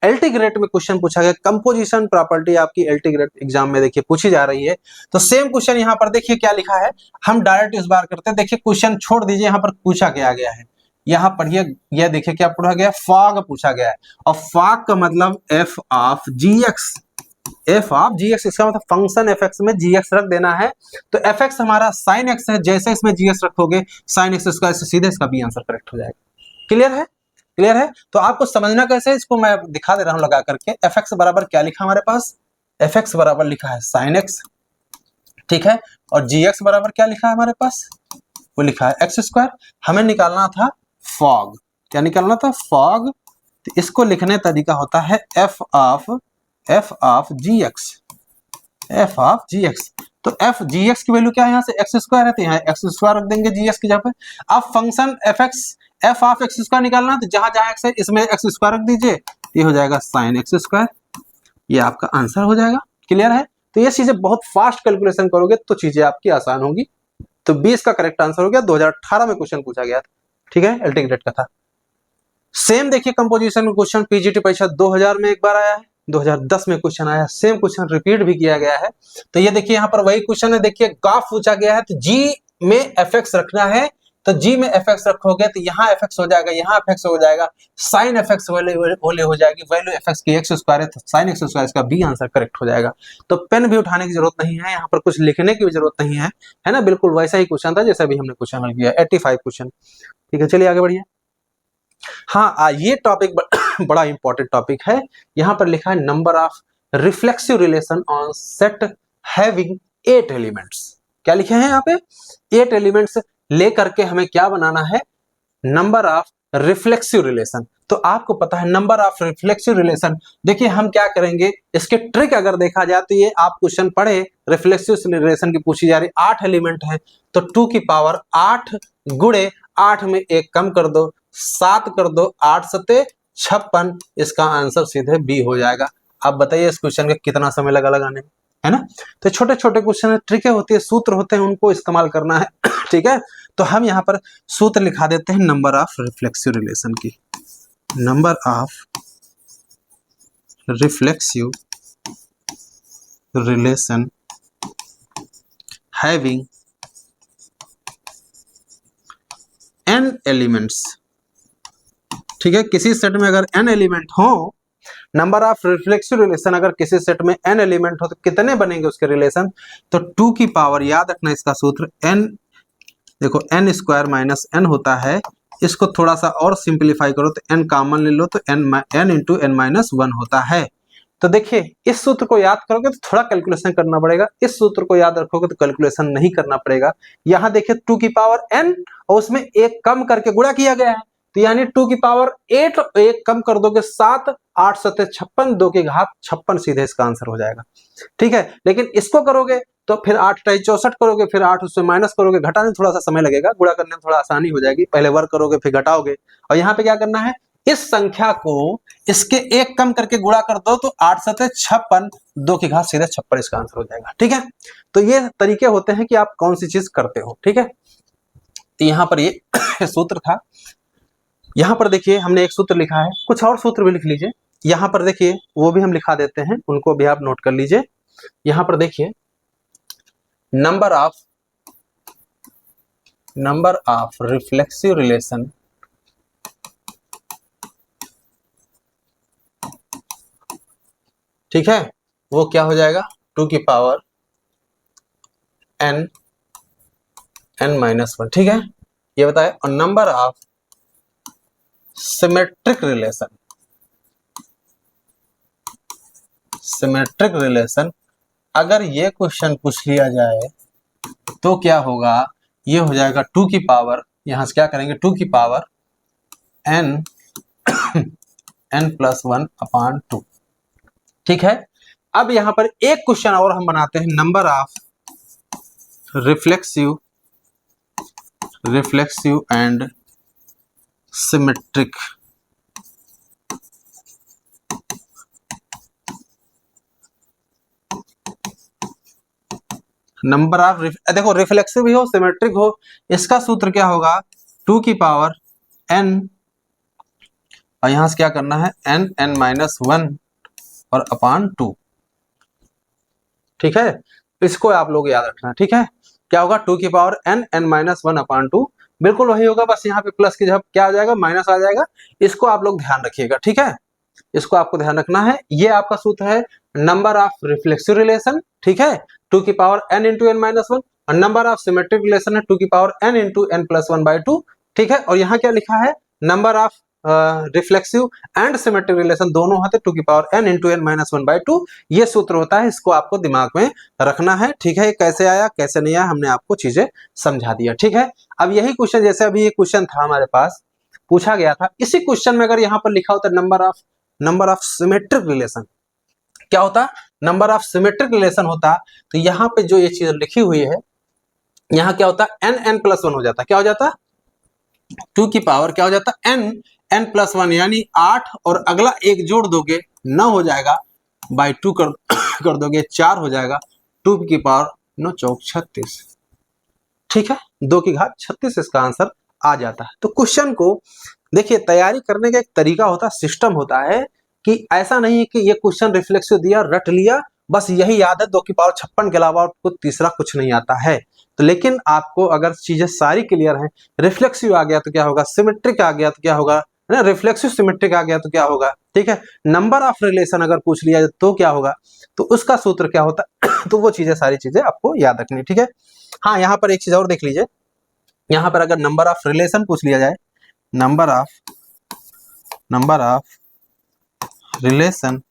एलटी ग्रेड में क्वेश्चन पूछा गया, कंपोजिशन प्रॉपर्टी आपकी एलटी ग्रेड एग्जाम में देखिए पूछी जा रही है। तो सेम क्वेश्चन यहाँ पर देखिए क्या लिखा है, हम डायरेक्ट इस बार करते हैं। देखिए क्वेश्चन छोड़ दीजिए, यहाँ पर पूछा क्या गया है, यहाँ पढ़िए, यह देखिए क्या पूछा गया, फॉग पूछा गया है। और फॉग का मतलब F of G X, F of G X, इसका मतलब फंक्शन एफ एक्स में जी एक्स रख देना है। तो एफ एक्स हमारा साइन एक्स है, जैसे इसमें जी एक्स रखोगे साइन एक्स स्क्वायर से सीधे इसका बी आंसर करेक्ट हो जाएगा। क्लियर है, क्लियर है। तो आपको समझना कैसे, इसको मैं दिखा दे रहा हूं लगा करके। एफ एक्स बराबर क्या लिखा हमारे पास, एफ एक्स बराबर लिखा है साइन एक्स, ठीक है, और जी एक्स बराबर क्या लिखा है हमारे पास, वो लिखा है एक्स स्क्वायर। हमें निकालना था फॉग, क्या निकालना था, फॉग। तो इसको लिखने तरीका होता है F of G X, F of G X. तो एफ जी एक्स की वैल्यू क्या है, यहाँ से एक्स स्क्वायर है तो यहाँ एक्स स्क्वायर रख देंगे जी एक्स की जगह पे। अब function F x, F of x square निकालना, तो जहां जहां एक्स है इसमें एक्स स्क्वायर रख दीजिए, ये हो जाएगा साइन एक्स स्क्वायर, ये आपका आंसर हो जाएगा। क्लियर है। तो ये चीजें बहुत फास्ट कैलकुलेशन करोगे तो चीजें आपकी आसान होंगी। तो 20 का करेक्ट आंसर हो गया। 2018 में क्वेश्चन पूछा गया था। ठीक है, एलटी ग्रेड का था। सेम देखिए कंपोजिशन में क्वेश्चन पीजीटी परीक्षा 2000 में एक बार आया है, 2010 में क्वेश्चन आया, सेम क्वेश्चन रिपीट भी किया गया है। तो ये देखिए यहाँ पर वही क्वेश्चन है, देखिए ग्राफ पूछा गया है, तो जी में एफ एक्स रखना है, तो जी में एफ एक्स रखोगे तो यहाँ एफ एक्स हो जाएगा, यहाँ एफ एक्स हो जाएगा, साइन एफ एक्स वैल्यू हो जाएगी, वैल्यू एफ एक्स की एक्स स्क्वायर है तो साइन एक्स स्क्वायर, इसका बी आंसर करेक्ट हो जाएगा। तो पेन भी उठाने की जरूरत नहीं है, यहाँ पर कुछ लिखने की भी जरूरत नहीं है ना, बिल्कुल वैसा ही क्वेश्चन था जैसा भी हमने क्वेश्चन हल किया, 85 क्वेश्चन। ठीक है, चलिए आगे बढ़िए। हाँ, ये टॉपिक बड़ा इंपॉर्टेंट टॉपिक है। यहाँ पर लिखा है number of reflexive relation on set having 8 elements. क्या लिखे हैं यहाँ पे? 8 एलिमेंट्स लेकर के हमें क्या बनाना है? Number of reflexive relation. तो आपको पता है नंबर ऑफ रिफ्लेक्सिव रिलेशन, देखिए हम क्या करेंगे, इसके ट्रिक अगर देखा जाए तो ये आप क्वेश्चन पढ़े, रिफ्लेक्सिव रिलेशन की पूछी जा रही, 8 एलिमेंट है तो 2 की पावर 8 गुणे 8 में 1 कम कर दो, 7 कर दो, 8 सते 56, इसका आंसर सीधे बी हो जाएगा। आप बताइए इस क्वेश्चन का कितना समय लगा लगाने में, है ना। तो छोटे छोटे क्वेश्चन ट्रिकें होती है, सूत्र होते हैं, उनको इस्तेमाल करना है। ठीक है, तो हम यहाँ पर सूत्र लिखा देते हैं नंबर ऑफ रिफ्लेक्सिव रिलेशन की। Number of reflexive relation having n elements. ठीक है, किसी सेट में अगर n एलिमेंट हो, नंबर ऑफ रिफ्लेक्सिव रिलेशन अगर किसी सेट में n एलिमेंट हो तो कितने बनेंगे उसके रिलेशन? तो 2 की पावर, याद रखना इसका सूत्र n, देखो n स्क्वायर माइनस n होता है, इसको थोड़ा सा और सिंप्लीफाई करो तो n कॉमन ले लो तो n इंटू n माइनस 1 होता है। तो देखिए इस सूत्र को याद करोगे तो थोड़ा कैलकुलेशन करना पड़ेगा, इस सूत्र को याद रखोगे तो कैलकुलेशन नहीं करना पड़ेगा। यहाँ देखिए 2 की पावर n और उसमें 1 कम करके गुणा किया गया है, तो यानी 2 की पावर 8, 1 कम कर दोगे 7, 8 सते 56, 2 की घात 56, सीधे इसका आंसर हो जाएगा। ठीक है, लेकिन इसको करोगे तो फिर 8 टाई 64 करोगे, फिर 8 उससे माइनस करोगे, घटाने में थोड़ा सा समय लगेगा, गुणा करने में थोड़ा आसानी हो जाएगी, पहले वर्ग करोगे फिर घटाओगे। और यहाँ पे क्या करना है, इस संख्या को इसके 1 कम करके गुणा कर दो तो 8 सते 56, 2 की घात सीधे 56, इसका आंसर हो जाएगा। ठीक है, तो ये तरीके होते हैं कि आप कौन सी चीज करते हो। ठीक है, तो यहाँ पर ये सूत्र था। यहाँ पर देखिए हमने एक सूत्र लिखा है, कुछ और सूत्र भी लिख लीजिए। यहाँ पर देखिए वो भी हम लिखा देते हैं, उनको भी आप नोट कर लीजिए। यहाँ पर देखिए नंबर ऑफ रिफ्लेक्सिव रिलेशन ठीक है, वो क्या हो जाएगा? 2 की पावर n माइनस 1। ठीक है, ये बताए। और नंबर ऑफ सिमेट्रिक रिलेशन, अगर ये क्वेश्चन पूछ लिया जाए तो क्या होगा? ये हो जाएगा 2 की पावर, यहां से क्या करेंगे, 2 की पावर n प्लस 1 अपॉन 2। ठीक है, अब यहां पर एक क्वेश्चन और हम बनाते हैं, number of reflexive and symmetric number of, देखो रिफ्लेक्सिव भी हो सिमेट्रिक हो, इसका सूत्र क्या होगा? 2 की पावर n और यहां से क्या करना है, n माइनस 1 और अपॉन 2। ठीक है, इसको आप लोग याद रखना। ठीक है, क्या होगा? 2 की पावर n माइनस 1 अपॉन 2, बिल्कुल वही होगा, बस यहाँ पे प्लस की जगह क्या आ जाएगा, माइनस आ जाएगा। इसको आप लोग ध्यान रखिएगा। ठीक है, इसको आपको ध्यान रखना है। ये आपका सूत्र है नंबर ऑफ रिफ्लेक्सिव रिलेशन। ठीक है, 2 की power n into n minus 1, और नंबर ऑफ सिमेट्रिक रिलेशन है 2 की power n into n plus 1 by 2। ठीक है, और यहाँ क्या लिखा है, number of reflexive and symmetric relation दोनों होते 2 की power n into n minus 1 by 2। ये सूत्र होता है, इसको आपको दिमाग में रखना है। ठीक है, कैसे आया कैसे नहीं आया हमने आपको चीजें समझा दिया। ठीक है, अब यही क्वेश्चन, जैसे अभी ये क्वेश्चन था हमारे पास, पूछा गया था, इसी क्वेश्चन में अगर यहाँ पर लिखा होता नंबर ऑफ सिमेट्रिक रिलेशन, क्या होता? नंबर ऑफ सिमेट्रिक रिलेशन होता, तो यहाँ पे जो ये चीज लिखी हुई है, यहाँ क्या होता? n प्लस 1 हो जाता। क्या हो जाता? 2 की पावर क्या हो जाता? n प्लस 1, यानी 8 और अगला 1 जोड़ दोगे 9 हो जाएगा, बाई 2 कर दोगे 4 हो जाएगा, 2 की पावर 9 चौक 36। ठीक है, 2 की घात 36 इसका आंसर आ जाता है। तो क्वेश्चन को देखिए, तैयारी करने का एक तरीका होता है, सिस्टम होता है, कि ऐसा नहीं है कि ये क्वेश्चन रिफ्लेक्सिव दिया रट लिया बस यही याद है 2 की पावर 56 के अलावा आपको तीसरा कुछ नहीं आता है। तो लेकिन आपको अगर चीजें सारी क्लियर हैं, रिफ्लेक्सिव आ गया तो क्या होगा, सिमेट्रिक आ गया तो क्या होगा, है ना, रिफ्लेक्सिव सिमेट्रिक आ गया तो क्या होगा, ठीक है, नंबर ऑफ रिलेशन अगर पूछ लिया जाए तो क्या होगा, तो उसका सूत्र क्या होता है तो वो चीजें सारी चीजें आपको याद रखनी, ठीक है। हाँ, यहाँ पर एक चीज और देख लीजिए, यहाँ पर अगर नंबर ऑफ रिलेशन पूछ लिया जाए, number of relation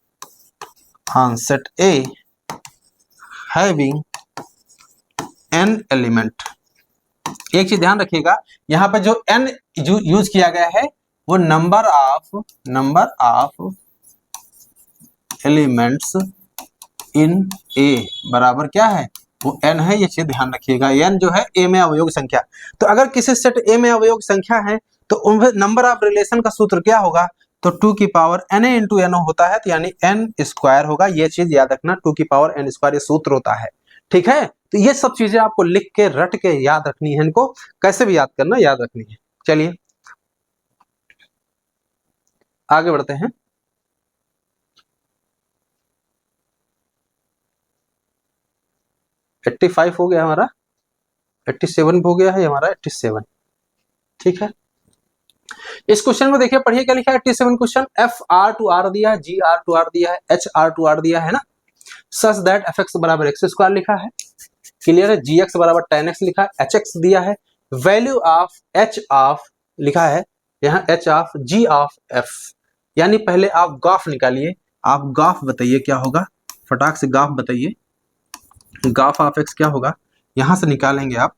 on set A having n element, एक चीज ध्यान रखिएगा, यहाँ पर जो n यूज किया गया है वो नंबर ऑफ एलिमेंट्स इन ए बराबर क्या है, वो n है, ये चीज ध्यान रखिएगा। n जो है a में अवयव संख्या, तो अगर किसी सेट a में अवयव संख्या है तो उनमें नंबर ऑफ रिलेशन का सूत्र क्या होगा, तो 2 की पावर na इंटू n होता है, तो यानी n स्क्वायर होगा, ये चीज याद रखना, 2 की पावर n स्क्वायर ये सूत्र होता है, ठीक है। तो ये सब चीजें आपको लिख के रट के याद रखनी है, इनको कैसे भी याद करना, याद रखनी है। चलिए आगे बढ़ते हैं। एट्टी 85 हो गया हमारा, 87 हो गया है हमारा 87, ठीक है। इस क्वेश्चन में देखिए, पढ़िए क्या लिखा है 87 question, F R to R दिया है, जी आर टू आर दिया है, एच आर टू आर दिया है ना, सच दैट एफ एक्स बराबर एक्स स्क्वायर लिखा है, क्लियर है, जी एक्स बराबर tan x लिखा है, एच एक्स दिया है, वैल्यू ऑफ एच ऑफ लिखा है यहाँ H of G of F, यानी पहले आप ग्राफ निकालिए, आप ग्राफ बताइए क्या होगा, फटाक से ग्राफ बताइए, ग्राफ ऑफ एक्स क्या होगा, यहां से निकालेंगे आप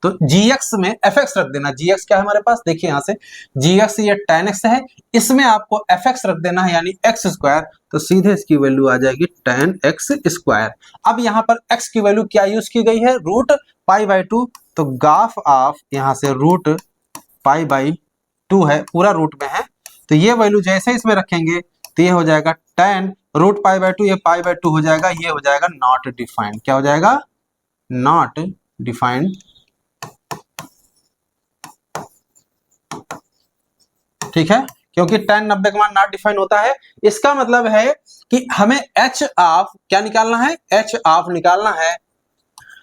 तो gx में fx रख देना, gx क्या है हमारे पास, देखिए यहां से gx ये tan x है, इसमें आपको fx रख देना है यानी x स्क्वायर, तो सीधे इसकी वैल्यू आ जाएगी tan x स्क्वायर। अब यहाँ पर x की वैल्यू क्या यूज की गई है, रूट पाई बाई 2, तो ग्राफ ऑफ यहाँ से रूट पाई बाई 2 है, पूरा रूट में है, तो ये वैल्यू जैसे इसमें रखेंगे तो ये हो जाएगा tan रूट पाई बाई 2, ये पाई बाई 2 हो जाएगा, ये हो जाएगा नॉट डिफाइंड, क्या हो जाएगा, नॉट डिफाइंड, ठीक है, क्योंकि tan 90 का मान नॉट डिफाइन होता है। इसका मतलब है कि हमें h ऑफ क्या निकालना है, h ऑफ निकालना है,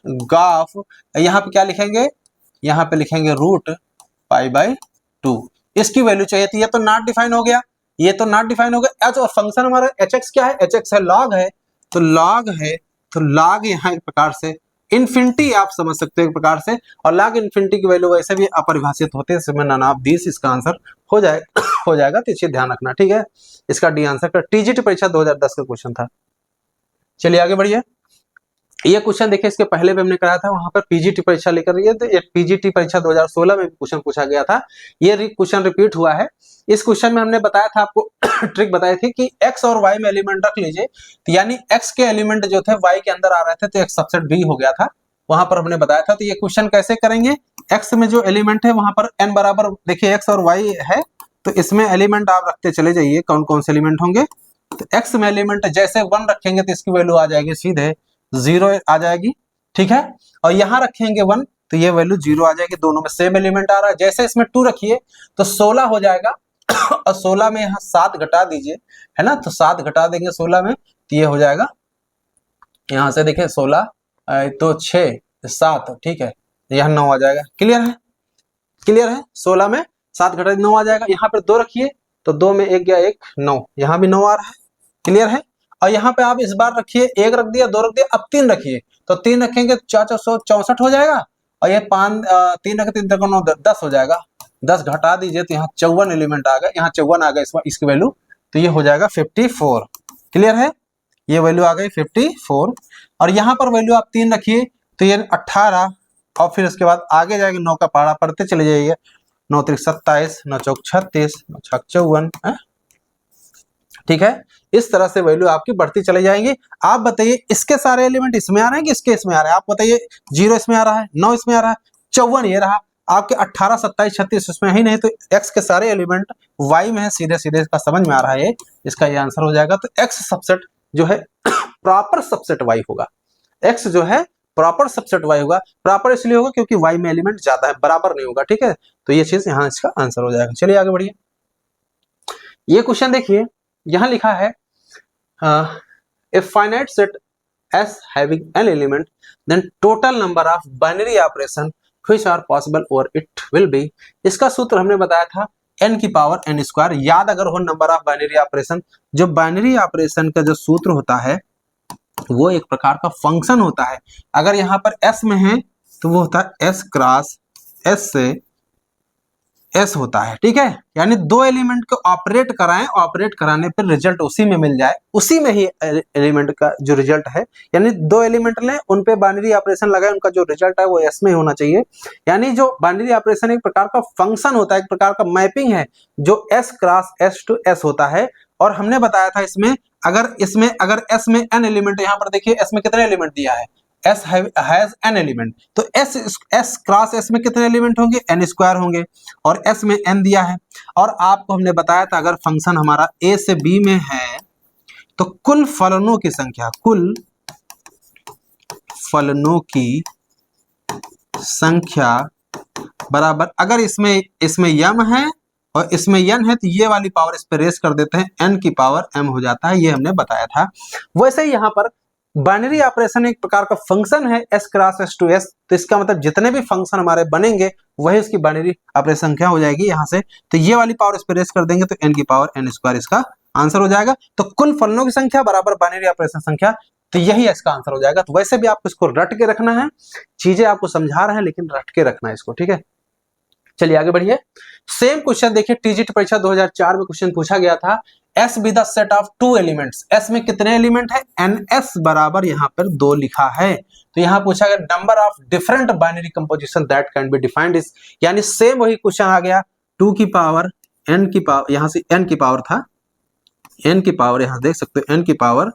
ग्राफ यहाँ पे क्या लिखेंगे, यहाँ पे लिखेंगे रूट पाई बाई 2, इसकी वैल्यू चाहिए थी, ये तो नॉट डिफाइन हो गया, ये तो नॉट डिफाइन हो गया, h और फंक्शन हमारा hx क्या है, hx है लॉग है, तो लॉग है, तो लॉग यहाँ एक प्रकार से इन्फिनिटी आप समझ सकते हो एक प्रकार से, और लॉग इन्फिनिटी की वैल्यू वैसे भी अपरिभाषित होते हैं, नन ऑफ दिस इसका आंसर हो जाएगा, तो इसे ध्यान रखना, ठीक है। इसका डी आंसर का टीजीटी परीक्षा 2010 का क्वेश्चन था। चलिए आगे बढ़िए, ये क्वेश्चन देखिए इसके पहले भी हमने कराया था, वहां पर पीजीटी परीक्षा लेकर रही है, तो ये पीजीटी परीक्षा 2016 में भी क्वेश्चन पूछा गया था, ये क्वेश्चन रिपीट हुआ है। इस क्वेश्चन में हमने बताया था आपको ट्रिक बताई थी कि x और y में एलिमेंट रख लीजिए, तो यानी x के एलिमेंट जो थे y के अंदर आ रहे थे, तो एक सबसेट b हो गया था, वहां पर हमने बताया था। तो ये क्वेश्चन कैसे करेंगे, x में जो एलिमेंट है वहां पर n बराबर देखिए x और y है, तो इसमें एलिमेंट आप रखते चले जाइए, कौन कौन से एलिमेंट होंगे, तो x में एलिमेंट जैसे 1 रखेंगे तो इसकी वैल्यू आ जाएगी सीधे 0 आ जाएगी, ठीक है, और यहाँ रखेंगे 1 तो ये वैल्यू 0 आ जाएगी, दोनों में सेम एलिमेंट आ रहा है। जैसे इसमें 2 रखिए तो 16 हो जाएगा और 16 में यहाँ 7 घटा दीजिए, है ना, तो 7 घटा देंगे 16 में, तो ये हो जाएगा, यहाँ से देखिए 16 तो 6 7, ठीक है, यहाँ 9 आ जाएगा, क्लियर है, क्लियर है, 16 में 7 घटा 9 आ जाएगा। यहाँ पर 2 रखिए तो 2 में 1 गया 1 9, यहाँ भी 9 आ रहा है, क्लियर है, और यहाँ पे आप इस बार रखिए, 1 रख दिया 2 रख दिया, अब 3 रखिए, तो 3 रखेंगे 464 हो जाएगा, और ये 5 3 रखे 3 9 10 हो जाएगा, 10 घटा दीजिए तो यहाँ 54 एलिमेंट आ गए, यहाँ 54 आ गए इसकी वैल्यू, तो ये हो जाएगा 54, क्लियर है, ये वैल्यू आ गई 54, और यहाँ पर वैल्यू आप 3 रखिए तो ये 18, और फिर उसके बाद आगे जाएंगे 9 का पहाड़ा पढ़ते चले जाइए, 9 3 27, 9 चौक 36, 9 छक 54, ठीक है, इस तरह से वैल्यू आपकी बढ़ती चले जाएंगी। आप बताइए इसके सारे एलिमेंट इसमें आ रहे हैं कि इसके इसमें आ रहे हैं, आप बताइए, 0 इसमें आ रहा है, 9 इसमें आ रहा है, 54 ये रहा, आपके 18 27 36 इसमें ही नहीं, तो x के सारे एलिमेंट y में है, सीधे सीधे इसका समझ में आ रहा है, इसका ये आंसर हो जाएगा। तो x सबसेट जो है प्रॉपर सबसेट y होगा, x जो है प्रॉपर सबसेट y होगा, प्रॉपर इसलिए होगा क्योंकि y में एलिमेंट ज्यादा है, बराबर नहीं होगा, ठीक है, तो ये चीज यहाँ इसका आंसर हो जाएगा। चलिए आगे बढ़िए, ये क्वेश्चन देखिए, यहां लिखा है a finite set S having n element, then total number of binary operation which are possible over it will be। इसका सूत्र हमने बताया था n की पावर n स्क्वायर। याद अगर हो नंबर ऑफ बाइनरी ऑपरेशन, जो बाइनरी ऑपरेशन का जो सूत्र होता है वो एक प्रकार का फंक्शन होता है। अगर यहाँ पर s में है तो वो होता है s क्रॉस s से s होता है, ठीक है। यानी दो एलिमेंट को ऑपरेट कराएं, ऑपरेट कराने पर रिजल्ट उसी में मिल जाए, उसी में ही एलिमेंट का जो रिजल्ट है, यानी दो एलिमेंट लें उन पे बाइनरी ऑपरेशन लगाएं, उनका जो रिजल्ट है वो s में होना चाहिए। यानी जो बाइनरी ऑपरेशन एक प्रकार का फंक्शन होता है, एक प्रकार का मैपिंग है जो s cross s to s होता है। और हमने बताया था इसमें अगर s में n एलिमेंट, यहाँ पर देखिए s में कितने एलिमेंट दिया है, S हैज n एलिमेंट, तो S क्रॉस S में कितने एलिमेंट होंगे, n स्क्वायर होंगे, और S में n दिया है। और आपको हमने बताया था अगर फंक्शन हमारा A से B में है तो कुल फलनों की संख्या, कुल फलनों की संख्या बराबर, अगर इसमें m है और इसमें n है तो ये वाली पावर इस पे रेस कर देते हैं, n की पावर m हो जाता है, ये हमने बताया था। वैसे ही यहाँ पर बाइनरी ऑपरेशन एक प्रकार का फंक्शन है s cross s to s, तो इसका मतलब जितने भी फंक्शन हमारे बनेंगे वही उसकी बाइनरी ऑपरेशन संख्या हो जाएगी यहाँ से। तो ये वाली पावर इस पे रेस कर देंगे तो n की पावर n स्क्वायर इसका आंसर हो जाएगा। तो कुल फलनों की संख्या बराबर बाइनरी ऑपरेशन संख्या, तो यही इसका आंसर हो जाएगा। तो वैसे भी आपको इसको रट के रखना है, चीजें आपको समझा रहे हैं लेकिन रट के रखना है इसको, ठीक है। चलिए आगे बढ़िए। सेम क्वेश्चन देखिए, टीजीटी परीक्षा 2004 में क्वेश्चन पूछा गया था, S be the set of two elements, S में कितने एलिमेंट है, NS बराबर यहाँ पर 2 लिखा है। तो यहाँ पूछा गया number of different binary composition that can be defined is, यानी सेम वही क्वेश्चन आ गया, 2 की पावर n की पावर, यहाँ से n की पावर था, n की पावर यहाँ देख सकते हो n की पावर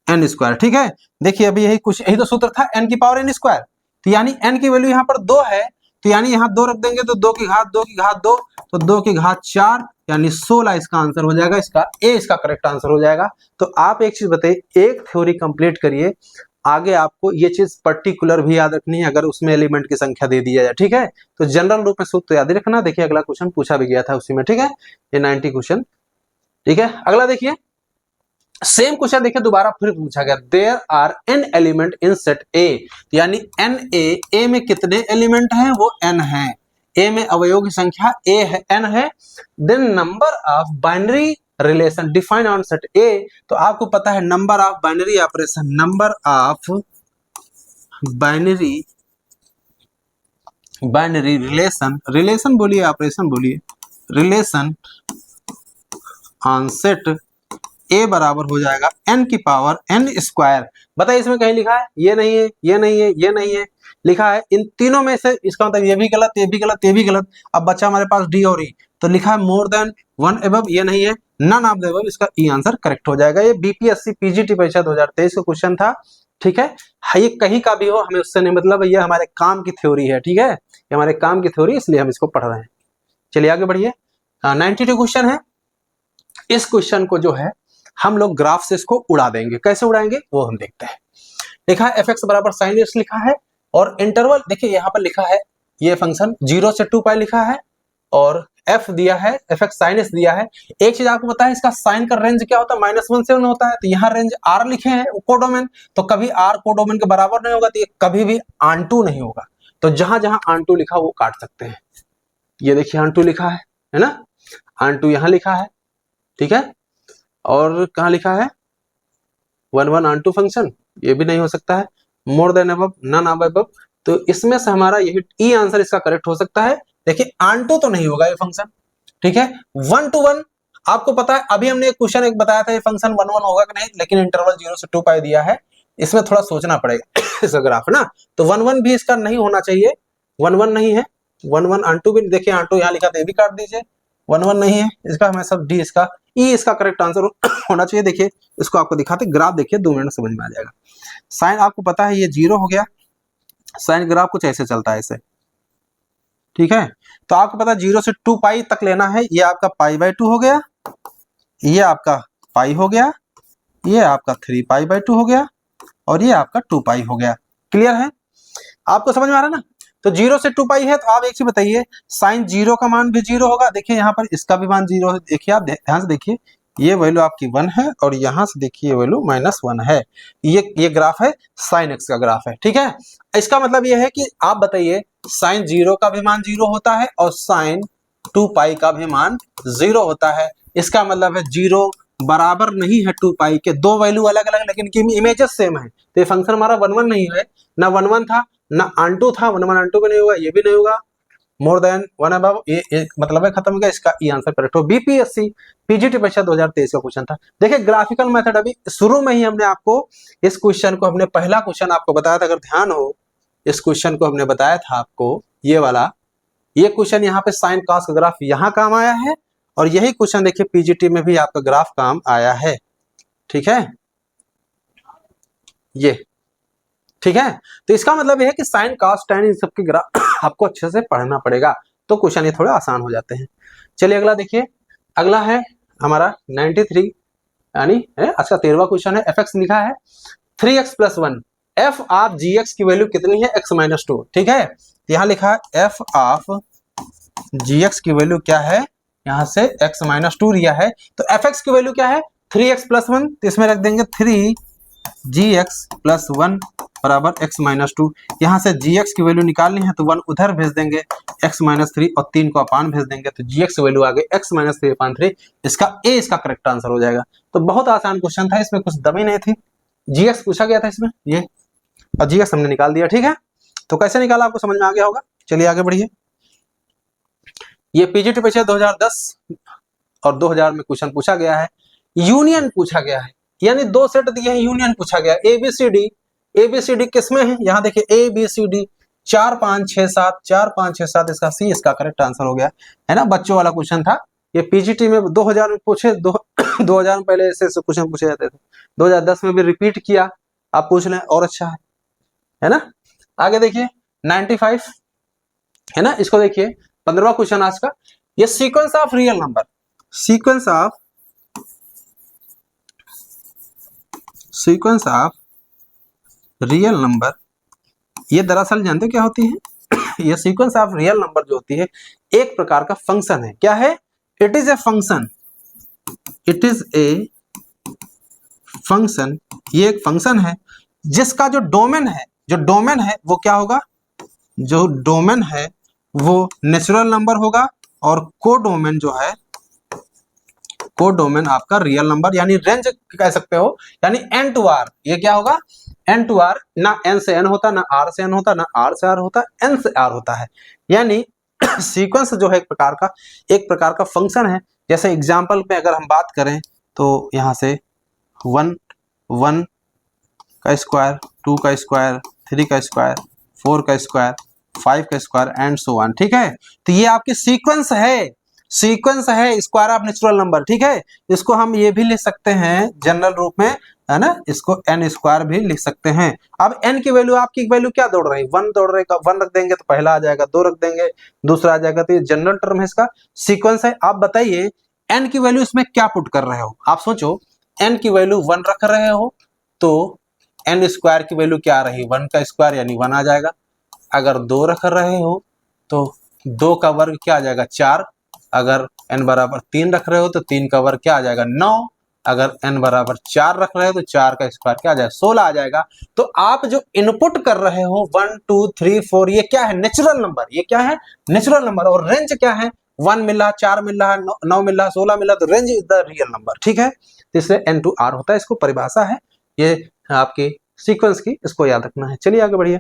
n स्क्वायर, ठीक है। देखिए अभी यही तो सूत्र था, n की पावर n स्क्वायर, तो यानी n की वैल्यू यहाँ पर 2 है, तो यानी यहाँ 2 रख देंगे तो 2 की घात 2 की घात 2, तो 2 की घात 4 यानी 16 इसका आंसर हो जाएगा, इसका ए इसका करेक्ट आंसर हो जाएगा। तो आप एक चीज बताइए, एक थ्योरी कंप्लीट करिए, आगे आपको ये चीज पर्टिकुलर भी याद रखनी है अगर उसमें एलिमेंट की संख्या दे दी जाए, ठीक है। तो जनरल रूप में सूत्र याद रखना। देखिए अगला क्वेश्चन पूछा भी गया था उसी में, ठीक है, ये 90 क्वेश्चन, ठीक है। अगला देखिए, सेम क्वेश्चन देखिए दोबारा फिर पूछा गया, there are n element in set A, यानी A में कितने एलिमेंट हैं, वो n है, A में अवयवों की संख्या A है, n है। Then number of binary relation define on set A, तो आपको पता है number of binary operation, number of binary relation बोलिए, ऑपरेशन बोलिए, रिलेशन ऑन सेट A बराबर हो जाएगा n की पावर n स्क्वायर। बताइए इसमें कहीं लिखा है, ये नहीं है, ये नहीं है, ये नहीं है, लिखा है इन तीनों में से, इसका मतलब ये भी गलत, ये भी गलत, ये भी गलत। अब बच्चा हमारे पास डी और ई, तो लिखा है मोर देन 1 एबव, ये नहीं है, नन ऑफ द एबव, इसका ई आंसर करेक्ट हो जाएगा। ये बीपीएससी पीजीटी परीक्षा 2023 का क्वेश्चन था, ठीक है। ये कहीं का भी हो हमें उससे नहीं मतलब, ये हमारे काम की थ्योरी है, ठीक है, ये हमारे काम की थ्योरी, इसलिए हम इसको पढ़ रहे हैं। चलिए आगे बढ़िए। 92 क्वेश्चन है। इस क्वेश्चन को जो है हम लोग ग्राफ से इसको उड़ा देंगे, कैसे उड़ाएंगे वो हम देखते हैं। लिखा है fx बराबर sin x लिखा है, और इंटरवल देखिए यहाँ पर लिखा है, ये फंक्शन 0 से 2 पाई लिखा है, और f दिया है, fx sin x दिया है। एक चीज आपको पता है, इसका साइन का रेंज क्या होता है, -1 से 1 होता है, तो यहाँ रेंज r लिखे हैं कोडोमेन, तो कभी r कोडोमेन के बराबर नहीं होगा, तो ये कभी भी आंटू नहीं होगा। तो जहां जहां आंटू लिखा वो काट सकते हैं। ये देखिए आंटू लिखा है ना, आंटू यहाँ लिखा है, ठीक है, और कहाँ लिखा है 1 आंटू फंक्शन, ये भी नहीं हो सकता है, more than above, none of above, तो इसमें से हमारा यही ई आंसर इसका करेक्ट हो सकता है। देखिए आंटू तो नहीं होगा ये फंक्शन, ठीक है। 1 to 1 आपको पता है, अभी हमने एक क्वेश्चन एक बताया था, ये फंक्शन 1 होगा कि नहीं, लेकिन इंटरवल 0 से 2 पाई दिया है, इसमें थोड़ा सोचना पड़ेगा इसका ग्राफ ना, तो 1 भी इसका नहीं होना चाहिए, 1 नहीं है, 1 आंटू भी, देखिए आंटू यहाँ लिखा था, ये भी काट दीजिए, 1 नहीं है इसका, हमें सब डी इसका, ई इसका करेक्ट आंसर होना चाहिए। देखिए इसको आपको दिखाते, ग्राफ देखिए 2 मिनट समझ में आ जाएगा। साइन आपको पता है ये 0 हो गया, साइन ग्राफ कुछ ऐसे चलता है ऐसे, ठीक है। तो आपको पता है 0 से 2 पाई तक लेना है, ये आपका π/2 हो गया, ये आपका पाई हो गया, ये आपका 3π/2 हो गया, और ये आपका 2 पाई हो गया। क्लियर है, आपको समझ में आ रहा है ना। तो 0 से 2 पाई है, तो आप एक चीज बताइए, साइन 0 का मान भी 0 होगा, देखिए यहाँ पर इसका भी मान 0 है, देखिए आप ध्यान से देखिए, ये वैल्यू आपकी 1 है और यहां से देखिए वैल्यू -1 है। ये ग्राफ है साइन एक्स का ग्राफ है, ठीक है। इसका मतलब ये है कि आप बताइए साइन 0 का भी मान 0 होता है और साइन 2 पाई का भी मान 0 होता है। इसका मतलब है 0 बराबर नहीं है 2 पाई के, दो वैल्यू अलग अलग लेकिन इनकी इमेजेस सेम है। तो ये फंक्शन हमारा 1 1 नहीं है, ना 1 1 था ना ऑन2 था, 1 1 ऑन2 भी नहीं होगा, ये भी नहीं होगा, मोर देन 1 अबव, ये मतलब है खत्म हो गया। इसका ये आंसर करेक्ट हो। बीपीएससी पीजीटी परीक्षा 2023 का क्वेश्चन था। देखिए ग्राफिकल मेथड अभी शुरू में ही हमने आपको इस क्वेश्चन को, हमने पहला क्वेश्चन आपको बताया था, अगर ध्यान हो इस क्वेश्चन को हमने बताया था आपको, ये वाला, ये क्वेश्चन यहाँ पे साइन कॉस का ग्राफ यहाँ काम आया है और यही क्वेश्चन देखिए पीजीटी में भी आपका ग्राफ काम आया है, ठीक है, ये ठीक है। तो इसका मतलब यह है कि साइन कॉस टेन इन सबके ग्राफ आपको अच्छे से पढ़ना पड़ेगा, तो क्वेश्चन ये थोड़े आसान हो जाते हैं। चलिए अगला देखिए, अगला है हमारा 93 यानी आज का 13वां क्वेश्चन है। एफ एक्स लिखा है 3x + 1, F of G X की वैल्यू कितनी है, x - 2, ठीक है। यहाँ लिखा है एफ ऑफ जी एक्स की वैल्यू क्या है, यहाँ से x - 2 लिया है, तो एफ एक्स की वैल्यू क्या है 3x + 1, तो इसमें रख देंगे 3gx + 1 बराबर x - 2। यहाँ से gx की वैल्यू निकालनी है तो 1 उधर भेज देंगे, x - 3 और 3 को अपान भेज देंगे, तो gx की वैल्यू आ गई x - 3/3। इसका ए इसका करेक्ट आंसर हो जाएगा। तो बहुत आसान क्वेश्चन था, इसमें कुछ दमी नहीं थी, gx पूछा गया था इसमें ये, और gx हमने निकाल दिया, ठीक है। तो कैसे निकाला आपको समझ में आ गया होगा। चलिए आगे बढ़िए। ये पीजीटी परीक्षा 2010 और 2000 में क्वेश्चन पूछा गया है, यूनियन पूछा गया है, यानी दो सेट दिए हैं, यूनियन पूछा गया। एबीसीडी किसमें है, यहाँ देखिए एबीसीडी 4 5 6 7, 4 5 6 7, इसका सी इसका करेक्ट आंसर हो गया, है ना। बच्चों वाला क्वेश्चन था ये, पीजीटी में 2000 में पूछे, 2000 में पहले ऐसे क्वेश्चन पूछे जाते थे, 2010 में भी रिपीट किया, आप पूछ लें और अच्छा है ना। आगे देखिए 95 है ना, इसको देखिए 15वां क्वेश्चन आज का। ये sequence of real number, sequence of real number, ये दरअसल जानते हो क्या होती है ये सीक्वेंस ऑफ रियल नंबर जो होती है एक प्रकार का फंक्शन है। क्या है, it is a function, it is a function, ये एक फंक्शन है जिसका जो डोमेन है वो क्या होगा, जो डोमेन है वो नेचुरल नंबर होगा और कोडोमेन जो है, कोडोमेन आपका रियल नंबर यानी रेंज कह सकते हो, यानी n to r, ये क्या होगा n to r, ना n से n होता, ना r से n होता, ना r से r होता, n से r होता है। यानी सीक्वेंस जो है एक प्रकार का फंक्शन है। जैसे एग्जांपल में अगर हम बात करें तो यहाँ से 1 1 का स्क्वायर, 2 का स्क्वायर, 3 का स्क्वायर, 4 का स्क्वायर, 5 का स्क्वायर एंड सो ऑन, ठीक है। तो ये आपकी सीक्वेंस है स्क्वायर ऑफ नेचुरल नंबर, ठीक है। इसको हम ये भी लिख सकते हैं जनरल रूप में, है ना, इसको n स्क्वायर भी लिख सकते हैं। अब n की वैल्यू, आपकी वैल्यू क्या दौड़ रही है, 1 दौड़ रही है, 1 रख देंगे तो पहला आ जाएगा, 2 रख देंगे दूसरा आ जाएगा, तो ये जनरल टर्म है, इसका सीक्वेंस है। आप बताइए n की वैल्यू इसमें क्या पुट कर रहे हो, आप सोचो n की वैल्यू 1 रख रहे हो तो n स्क्वायर की वैल्यू क्या आ रही, 1 का स्क्वायर यानी 1 आ जाएगा। अगर 2 रख रहे हो तो 2 का वर्ग क्या आ जाएगा 4, अगर n बराबर 3 रख रहे हो तो 3 का वर्ग क्या आ जाएगा 9, अगर n बराबर 4 रख रहे हो तो 4 का स्क्वायर क्या आ जाएगा 16 आ जाएगा। तो आप जो इनपुट कर रहे हो 1 2 3 4, ये क्या है नेचुरल नंबर, ये क्या है नेचुरल नंबर, और रेंज क्या है 1 मिल रहा, 4 मिल रहा, 9 मिल रहा, 16 मिल रहा, तो range is the real number, ठीक है। तो इसलिए n to r होता है, इसको परिभाषा है ये आपकी सीक्वेंस की, इसको याद रखना है। चलिए आगे बढ़िए।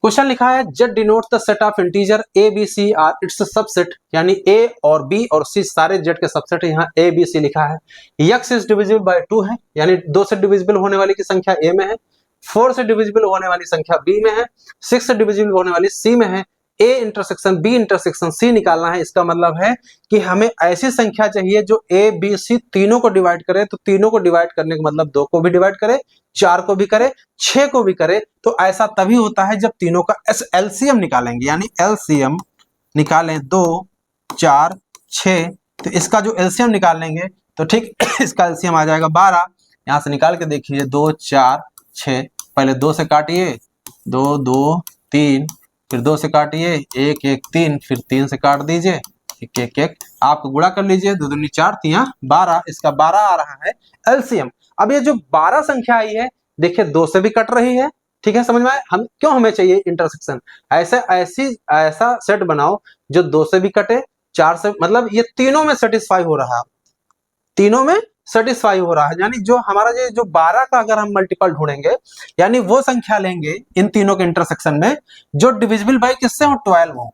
क्वेश्चन लिखा है Z denote the set of integer A B C are its subset, यानी ए और बी और सी सारे जेड के सबसेट है। यहाँ ए बी सी लिखा है, x इज डिविजिबल बाय 2 है, यानी 2 से डिविजिबल होने वाली की संख्या ए में है, 4 से डिविजिबल होने वाली संख्या बी में है, 6 से डिविजिबल होने वाली सी में है। A intersection B intersection C निकालना है। इसका मतलब है कि हमें ऐसी संख्या चाहिए जो ए बी सी तीनों को डिवाइड करे, तो तीनों को डिवाइड करने का मतलब 2 को भी डिवाइड करे, 4 को भी करे, 6 को भी करे। तो ऐसा तभी होता है जब तीनों का एलसीएम निकालेंगे, यानी एलसीएम निकालें 2 4 6, तो इसका जो एलसीएम निकालेंगे तो ठीक इसका एलसीएम आ जाएगा 12। यहां से निकाल के देखिए 2 4 6, पहले 2 से काटिए, 2 2 3, फिर 2 से काटिए 1 1 3, फिर 3 से काट दीजिए, एक एक एक आप गुणा कर लीजिए, 2 दूनी 4 3 12, इसका 12 आ रहा है एलसीएम। अब ये जो 12 संख्या आई है, देखिए 2 से भी कट रही है, ठीक है, समझ में आया। हम क्यों हमें चाहिए इंटरसेक्शन, ऐसा सेट बनाओ जो 2 से भी कटे, 4 से, मतलब ये तीनों में सेटिस्फाई हो रहा है, तीनों में सेटिस्फाई हो रहा है। यानी जो हमारा ये जो 12 का अगर हम मल्टीपल ढूंढेंगे, यानी वो संख्या लेंगे इन तीनों के इंटरसेक्शन में जो डिविजिबल बाई किससे हो, 12 हो।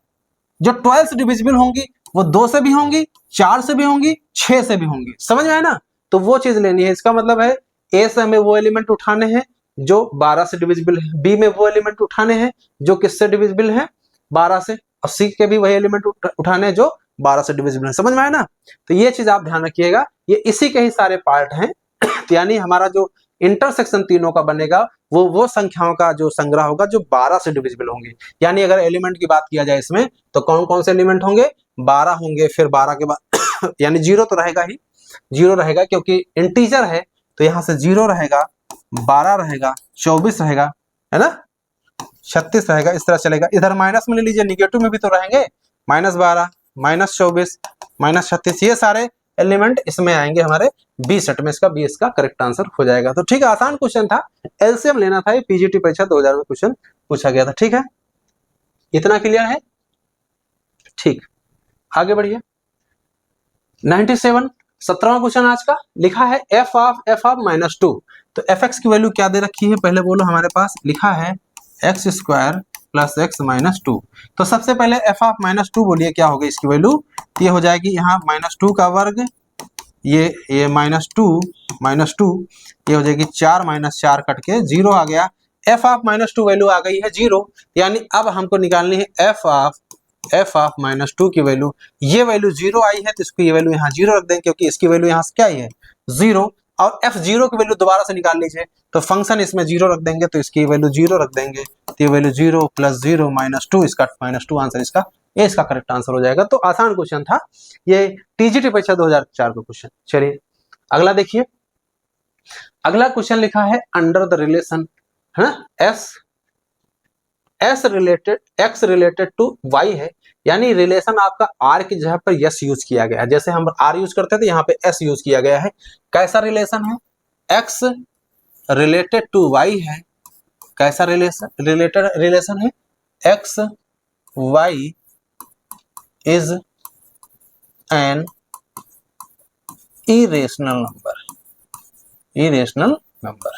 जो 12 से डिविजिबल होंगी वो 2 से भी होंगी, 4 से भी होंगी, 6 से भी होंगी, समझ में आया ना। तो वो चीज लेनी है। इसका मतलब है ए से हमें वो एलिमेंट उठाने हैं जो 12 से डिविजिबल है, बी में वो एलिमेंट उठाने हैं जो किससे डिविजिबल है, 12 से, और सी के भी वही एलिमेंट उठाने हैं जो 12 से डिविजिबल है, समझ में आया ना। तो ये चीज आप ध्यान रखिएगा, ये इसी के ही सारे पार्ट हैं। यानी हमारा जो इंटरसेक्शन तीनों का बनेगा वो संख्याओं का जो संग्रह होगा जो 12 से डिविजिबल होंगे। यानी अगर एलिमेंट की बात किया जाए इसमें, तो कौन कौन से एलिमेंट होंगे, 12 होंगे, फिर 12 के बाद यानी 0 तो रहेगा ही, 0 रहेगा क्योंकि इंटीजर है, तो यहां से 0 रहेगा, 12 रहेगा, 24 रहेगा, है ना, 36 रहेगा, इस तरह चलेगा। इधर माइनस में ले लीजिए, निगेटिव में भी तो रहेंगे, -12, -24, -36, ये सारे एलिमेंट इसमें आएंगे हमारे बी सेट में। इसका बी इसका करेक्ट आंसर हो जाएगा। तो ठीक है, आसान क्वेश्चन था, एलसीएम लेना था, ये पीजीटी परीक्षा 2000 में क्वेश्चन पूछा गया था। ठीक है, इतना क्लियर है। ठीक, आगे बढ़िए। 97 17वां क्वेश्चन आज का, लिखा है f ऑफ -2। तो fx की वैल्यू क्या दे रखी है, पहले बोलो। हमारे पास लिखा है x² + x - 2। तो सबसे पहले f ऑफ -2 बोलिए क्या होगी इसकी वैल्यू। ये हो जाएगी यहाँ -2 का वर्ग, ये -2 ये हो जाएगी 4 - 4 कट के 0 आ गया। f ऑफ -2 वैल्यू आ गई है 0, यानी अब हमको निकालनी है f ऑफ -2 की वैल्यू। ये वैल्यू 0 आई है तो इसको ये वैल्यू यहाँ 0 रख देंगे, क्योंकि इसकी वैल्यू यहाँ से क्या आई है 0। और f0 की वैल्यू दोबारा से निकाल लीजिए, तो फंक्शन इसमें 0 रख देंगे, तो इसकी वैल्यू 0 रख देंगे, तो ये वैल्यू 0 + 0 - 2, इसका -2 आंसर इसका, ये इसका करेक्ट आंसर हो जाएगा। तो आसान क्वेश्चन था ये, टीजीटी परीक्षा 2004 का क्वेश्चन। चलिए अगला देखिए। अगला क्वेश्चन लिखा है अंडर द रिलेशन, है ना, x रिलेटेड टू y है, यानी रिलेशन आपका r की जगह पर s यूज किया गया है। जैसे हम r यूज करते थे, यहाँ पे s यूज किया गया है। कैसा रिलेशन है, x रिलेटेड टू y है। कैसा रिलेटेड रिलेशन है, x y is an irrational number.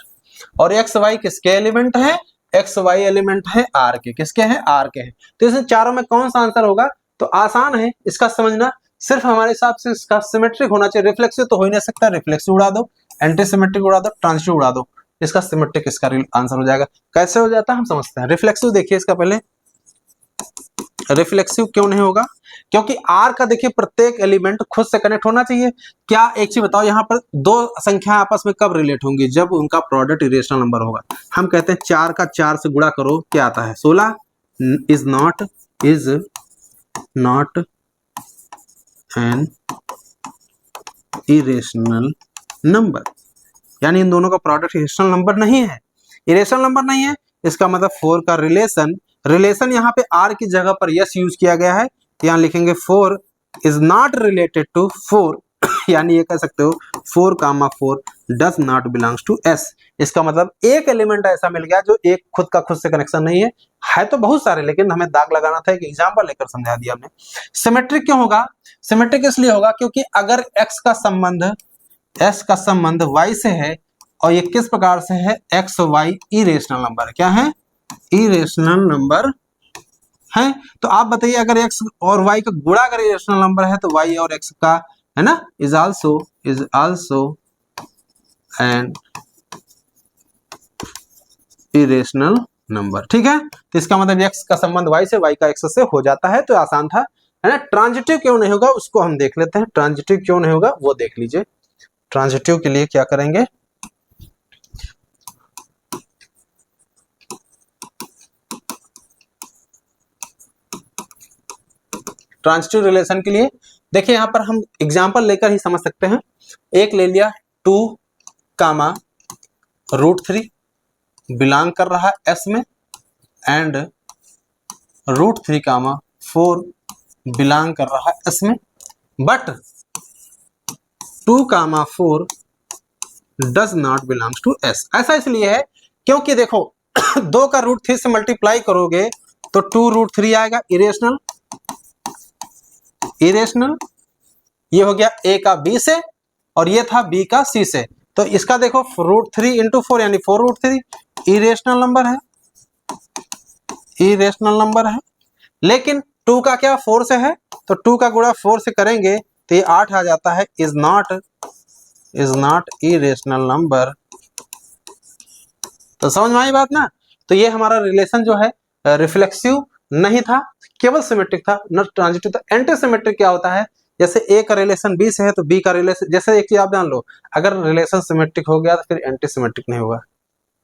और एक्स वाई किसके एलिमेंट है, एक्स वाई एलिमेंट है आर के, किसके हैं, आर के हैं। तो इसमें चारों में कौन सा आंसर होगा, तो आसान है इसका समझना, सिर्फ हमारे हिसाब से इसका सिमेट्रिक होना चाहिए। रिफ्लेक्सिव तो हो ही नहीं सकता, रिफ्लेक्सिव उड़ा दो, एंटी सिमेट्रिक उड़ा दो, ट्रांजिटिव उड़ा दो, इसका सिमेट्रिक इसका आंसर हो जाएगा। कैसे हो जाता है हम समझते हैं। रिफ्लेक्सिव देखिए, इसका पहले रिफ्लेक्सिव क्यों नहीं होगा, क्योंकि आर का देखिए प्रत्येक एलिमेंट खुद से कनेक्ट होना चाहिए। क्या, एक चीज बताओ, यहाँ पर दो संख्या आपस में कब रिलेट होंगी, जब उनका प्रोडक्ट इरेशनल नंबर होगा। हम कहते हैं 4 का 4 से गुणा करो, क्या आता है 16, is not an irrational number, यानी इन दोनों का प्रोडक्ट इरेशनल नंबर नहीं है, इरेशनल नंबर नहीं है। इसका मतलब 4 का रिलेशन यहाँ पे r की जगह पर यस यूज किया गया है, तो यहाँ लिखेंगे 4 इज नॉट रिलेटेड टू 4, यानी ये कह सकते हो 4, 4 does not belongs to s। इसका मतलब एक एलिमेंट ऐसा मिल गया जो एक खुद से कनेक्शन नहीं है तो बहुत सारे, लेकिन हमें दाग लगाना था, एक एग्जांपल लेकर समझा दिया हमने। सिमेट्रिक क्यों होगा, सिमेट्रिक इसलिए होगा क्योंकि अगर s का संबंध y से है और ये किस प्रकार से है, एक्स वाई इरेशनल नंबर है, क्या है, इरेशनल नंबर है। तो आप बताइए, अगर x और y का गुणा अगर इरेशनल नंबर है तो y और x का, है ना, is also an irrational number. ठीक है, तो इसका मतलब x का संबंध y से, y का x से हो जाता है, तो आसान था, है ना। ट्रांजिटिव क्यों नहीं होगा उसको हम देख लेते हैं, ट्रांजिटिव क्यों नहीं होगा वो देख लीजिए। ट्रांजिटिव के लिए क्या करेंगे, ट्रांजिटिव रिलेशन के लिए देखिए, यहां पर हम एग्जांपल लेकर ही समझ सकते हैं। एक ले लिया 2, √3 बिलोंग कर रहा है s में, एंड √3, 4 बिलोंग कर रहा है इसमें, but 2,4 does not belongs to S. ऐसा इसलिए है क्योंकि देखो 2 का रूट 3 से मल्टीप्लाई करोगे तो 2√3 आएगा, इरेशनल, इरेशनल। ये हो गया ए का बी से और ये था बी का सी से, तो इसका देखो √3 इंटू 4 यानी 4√3, इरेशनल नंबर है, इरेशनल नंबर है। लेकिन 2 का क्या 4 से है, तो 2 का गुणा 4 से करेंगे तो ये 8 आ जाता है, इज नॉट इरेशनल नंबर। तो समझ में आई बात ना। तो ये हमारा रिलेशन जो है रिफ्लेक्सिव नहीं था, केवल सिमेट्रिक था, न ट्रांजिटिव था। एंटी सिमेट्रिक क्या होता है, जैसे ए का रिलेशन बी से है तो बी का रिलेशन, जैसे एक चीज आप जान लो, अगर रिलेशन सिमेट्रिक हो गया तो फिर एंटी सिमेट्रिक नहीं होगा,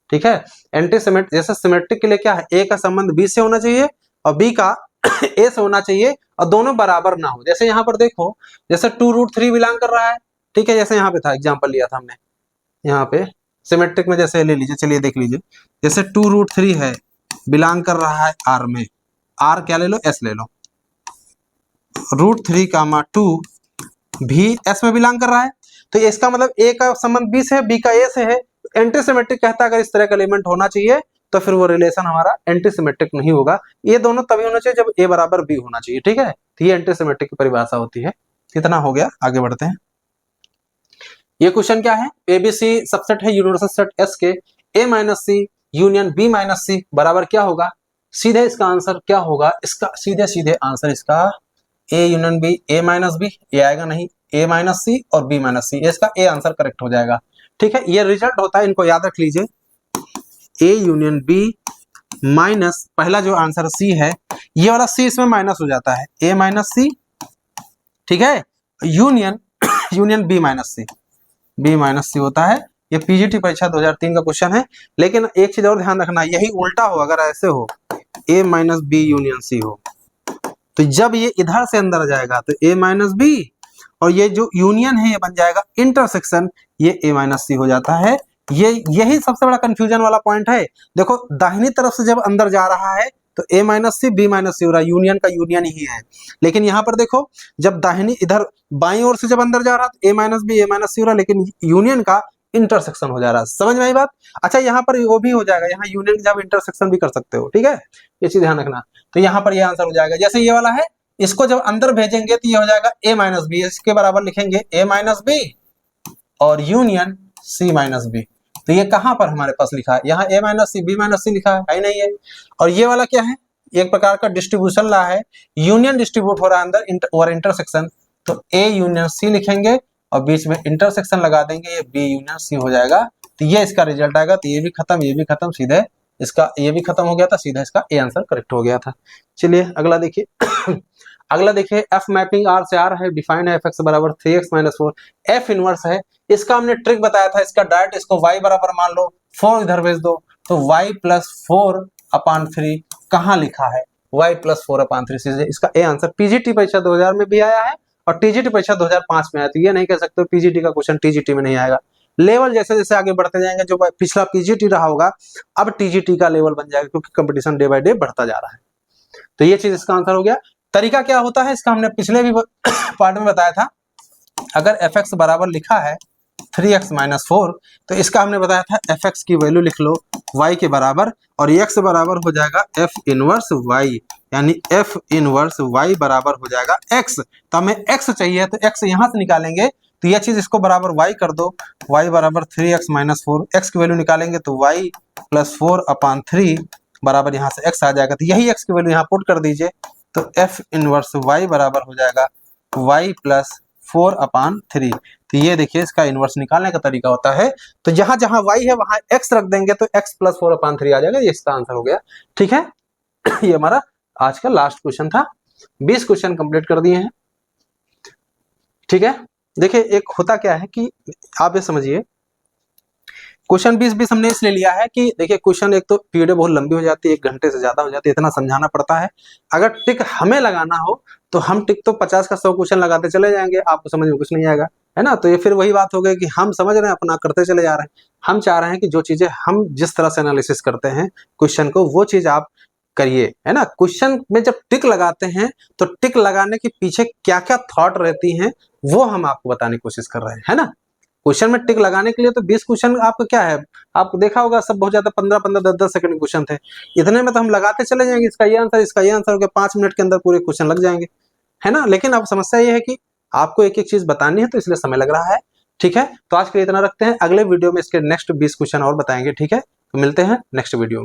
ठीक है। एंटी सिमेट्रिक, जैसे सिमेट्रिक के लिए क्या है, ए का संबंध बी से होना चाहिए और बी का ए से होना चाहिए और दोनों बराबर ना हो। जैसे यहाँ पर देखो, जैसे 2√3 बिलोंग कर रहा है, ठीक है, जैसे यहाँ पे था, एग्जाम्पल लिया था हमने, यहाँ पे सिमेट्रिक में जैसे ले लीजिए, चलिए देख लीजिए, जैसे 2√3 है, बिलोंग कर रहा है आर में, आर क्या ले लो, एस ले लो, √3, 2 भी एस में बिलोंग कर रहा है, तो इसका मतलब ए का संबंध बी से है, बी का ए से है। एंटी सिमेट्रिक कहता है अगर इस तरह का एलिमेंट होना चाहिए तो फिर वो रिलेशन हमारा एंटी सिमेट्रिक नहीं होगा। ये दोनों तभी होना चाहिए जब ए बराबर बी होना चाहिए, ठीक है। तो ये एंटी सिमेट्रिक की परिभाषा होती है। कितना हो गया, आगे बढ़ते हैं। ये क्वेश्चन क्या है, एबीसी सबसेट है यूनिवर्सल सेट एस के, ए माइनस सी यूनियन बी माइनस सी बराबर क्या होगा। सीधे इसका आंसर क्या होगा, इसका सीधे सीधे आंसर इसका A union B, A minus B, A आएगा नहीं, ए माइनस सी और बी माइनस सी, इसका ए आंसर करेक्ट हो जाएगा, ठीक है। ये रिजल्ट होता है, इनको याद रख लीजिए, ए यूनियन बी माइनस पहला जो आंसर सी है, ये वाला सी इसमें माइनस हो जाता है, ए माइनस सी, ठीक है, यूनियन यूनियन बी माइनस सी, बी माइनस सी होता है। ये पीजीटी परीक्षा 2003 का क्वेश्चन है। लेकिन एक चीज और ध्यान रखना, यही उल्टा हो, अगर ऐसे हो ए माइनस बी यूनियन सी हो, तो जब ये इधर से अंदर जाएगा तो ए माइनस बी और ये जो यूनियन है ये बन जाएगा इंटरसेक्शन, ये ए माइनस सी हो जाता है। यही सबसे बड़ा कंफ्यूजन वाला पॉइंट है। देखो दाहिनी तरफ से जब अंदर जा रहा है तो ए माइनस सी बी माइनस सी हो रहा है, यूनियन का यूनियन ही है। लेकिन यहाँ पर देखो जब दाहिनी इधर बाईं ओर से जब अंदर जा रहा है तो ए माइनस बी ए माइनस सी हो रहा है, लेकिन यूनियन का इंटरसेक्शन हो जा रहा है। समझ में आई बात। अच्छा यहाँ पर वो भी हो जाएगा, यहाँ यूनियन जब इंटरसेक्शन भी कर सकते हो, ठीक है, ये चीज ध्यान रखना। तो यहाँ पर ये आंसर हो जाएगा, जैसे ये वाला है, इसको जब अंदर भेजेंगे तो ये हो जाएगा ए माइनस बी, इसके बराबर लिखेंगे ए माइनस बी और यूनियन सी माइनस बी। तो ये कहां पर हमारे पास लिखा है, यहाँ ए माइनस सी बी माइनस सी लिखा है नहीं है। और ये वाला क्या है, एक प्रकार का डिस्ट्रीब्यूशन ला है, यूनियन डिस्ट्रीब्यूट हो रहा है अंदर और इंटरसेक्शन, तो ए यूनियन सी लिखेंगे और बीच में इंटरसेक्शन लगा देंगे, ये बी यूनियन सी हो जाएगा। तो ये इसका रिजल्ट आएगा। तो ये भी खत्म, ये भी खत्म, सीधे इसका ये भी खत्म हो गया था, सीधा इसका ए आंसर करेक्ट हो गया था। चलिए अगला देखिए अगला देखिए, एफ मैपिंग आर से आर है, डिफाइन है एफ एक्स बराबर 3x - 4, एफ इनवर्स है। इसका हमने ट्रिक बताया था, इसका डायरेक्ट इसको y बराबर मान लो, 4 इधर भेज दो, तो y + 4/3 कहाँ लिखा है, y + 4/3 सीधे इसका ए आंसर। पीजीटी परीक्षा 2000 में भी आया है और टीजीटी परीक्षा 2005 में आया, तो ये नहीं कह सकते पीजीटी का क्वेश्चन टीजीटी में नहीं आएगा। लेवल जैसे जैसे आगे बढ़ते जाएंगे, जो पिछला पीजीटी रहा होगा अब टीजीटी का लेवल बन जाएगा, क्योंकि कंपटीशन डे बाय डे बढ़ता जा रहा है। तो ये चीज इसका आंसर हो गया। तरीका क्या होता है इसका, हमने पिछले भी पार्ट में बताया था। अगर एफ एक्स बराबर लिखा है 3x - 4, तो इसका हमने बताया था एफ एक्स की वैल्यू लिख लो y के बराबर, और x बराबर हो जाएगा एफ इनवर्स y, यानी एफ इनवर्स y बराबर हो जाएगा x। तो हमें x चाहिए तो x यहां से निकालेंगे, तो यह चीज इसको बराबर y कर दो, y बराबर 3x - 4, x की वैल्यू निकालेंगे तो y + 4/3 बराबर यहाँ से x आ जाएगा। तो यही x की वैल्यू यहाँ पुट कर दीजिए, तो एफ इनवर्स y बराबर हो जाएगा y + 4/3। तो ये देखिए इसका इनवर्स निकालने का तरीका होता है। तो जहां जहां y है वहां x रख देंगे तो x + 4/3 आ जाएगा, ये इसका आंसर हो गया, ठीक है। ये हमारा आज का लास्ट क्वेश्चन था। 20 क्वेश्चन कंप्लीट कर दिए हैं, ठीक है। देखिए एक होता क्या है कि आप ये समझिए, क्वेश्चन 20 हमने इसलिए लिया है कि देखिए क्वेश्चन एक तो पीरियड बहुत लंबी हो जाती है, 1 घंटे से ज्यादा हो जाती है, इतना समझाना पड़ता है। अगर टिक हमें लगाना हो तो हम टिक तो 50 का 100 क्वेश्चन लगाते चले जाएंगे, आपको समझ में कुछ नहीं आएगा, है ना। तो ये फिर वही बात हो गई कि हम समझ रहे हैं, अपना करते चले जा रहे हैं। हम चाह रहे हैं कि जो चीजें हम जिस तरह से एनालिसिस करते हैं क्वेश्चन को, वो चीज आप करिए, है ना। क्वेश्चन में जब टिक लगाते हैं तो टिक लगाने के पीछे क्या क्या थॉट रहती हैं वो हम आपको बताने की कोशिश कर रहे हैं, है ना। क्वेश्चन में टिक लगाने के लिए तो 20 क्वेश्चन आपका क्या है, आपको देखा होगा सब बहुत ज्यादा 15-15, 10-10 सेकंड क्वेश्चन थे। इतने में तो हम लगाते चले जाएंगे, इसका ये आंसर, इसका ये आंसर, के 5 मिनट के अंदर पूरे क्वेश्चन लग जाएंगे, है ना। लेकिन अब समस्या ये है कि आपको एक एक चीज बतानी है तो इसलिए समय लग रहा है, ठीक है। तो आज के लिए इतना रखते हैं, अगले वीडियो में इसके नेक्स्ट 20 क्वेश्चन और बताएंगे, ठीक है। तो मिलते हैं नेक्स्ट वीडियो में।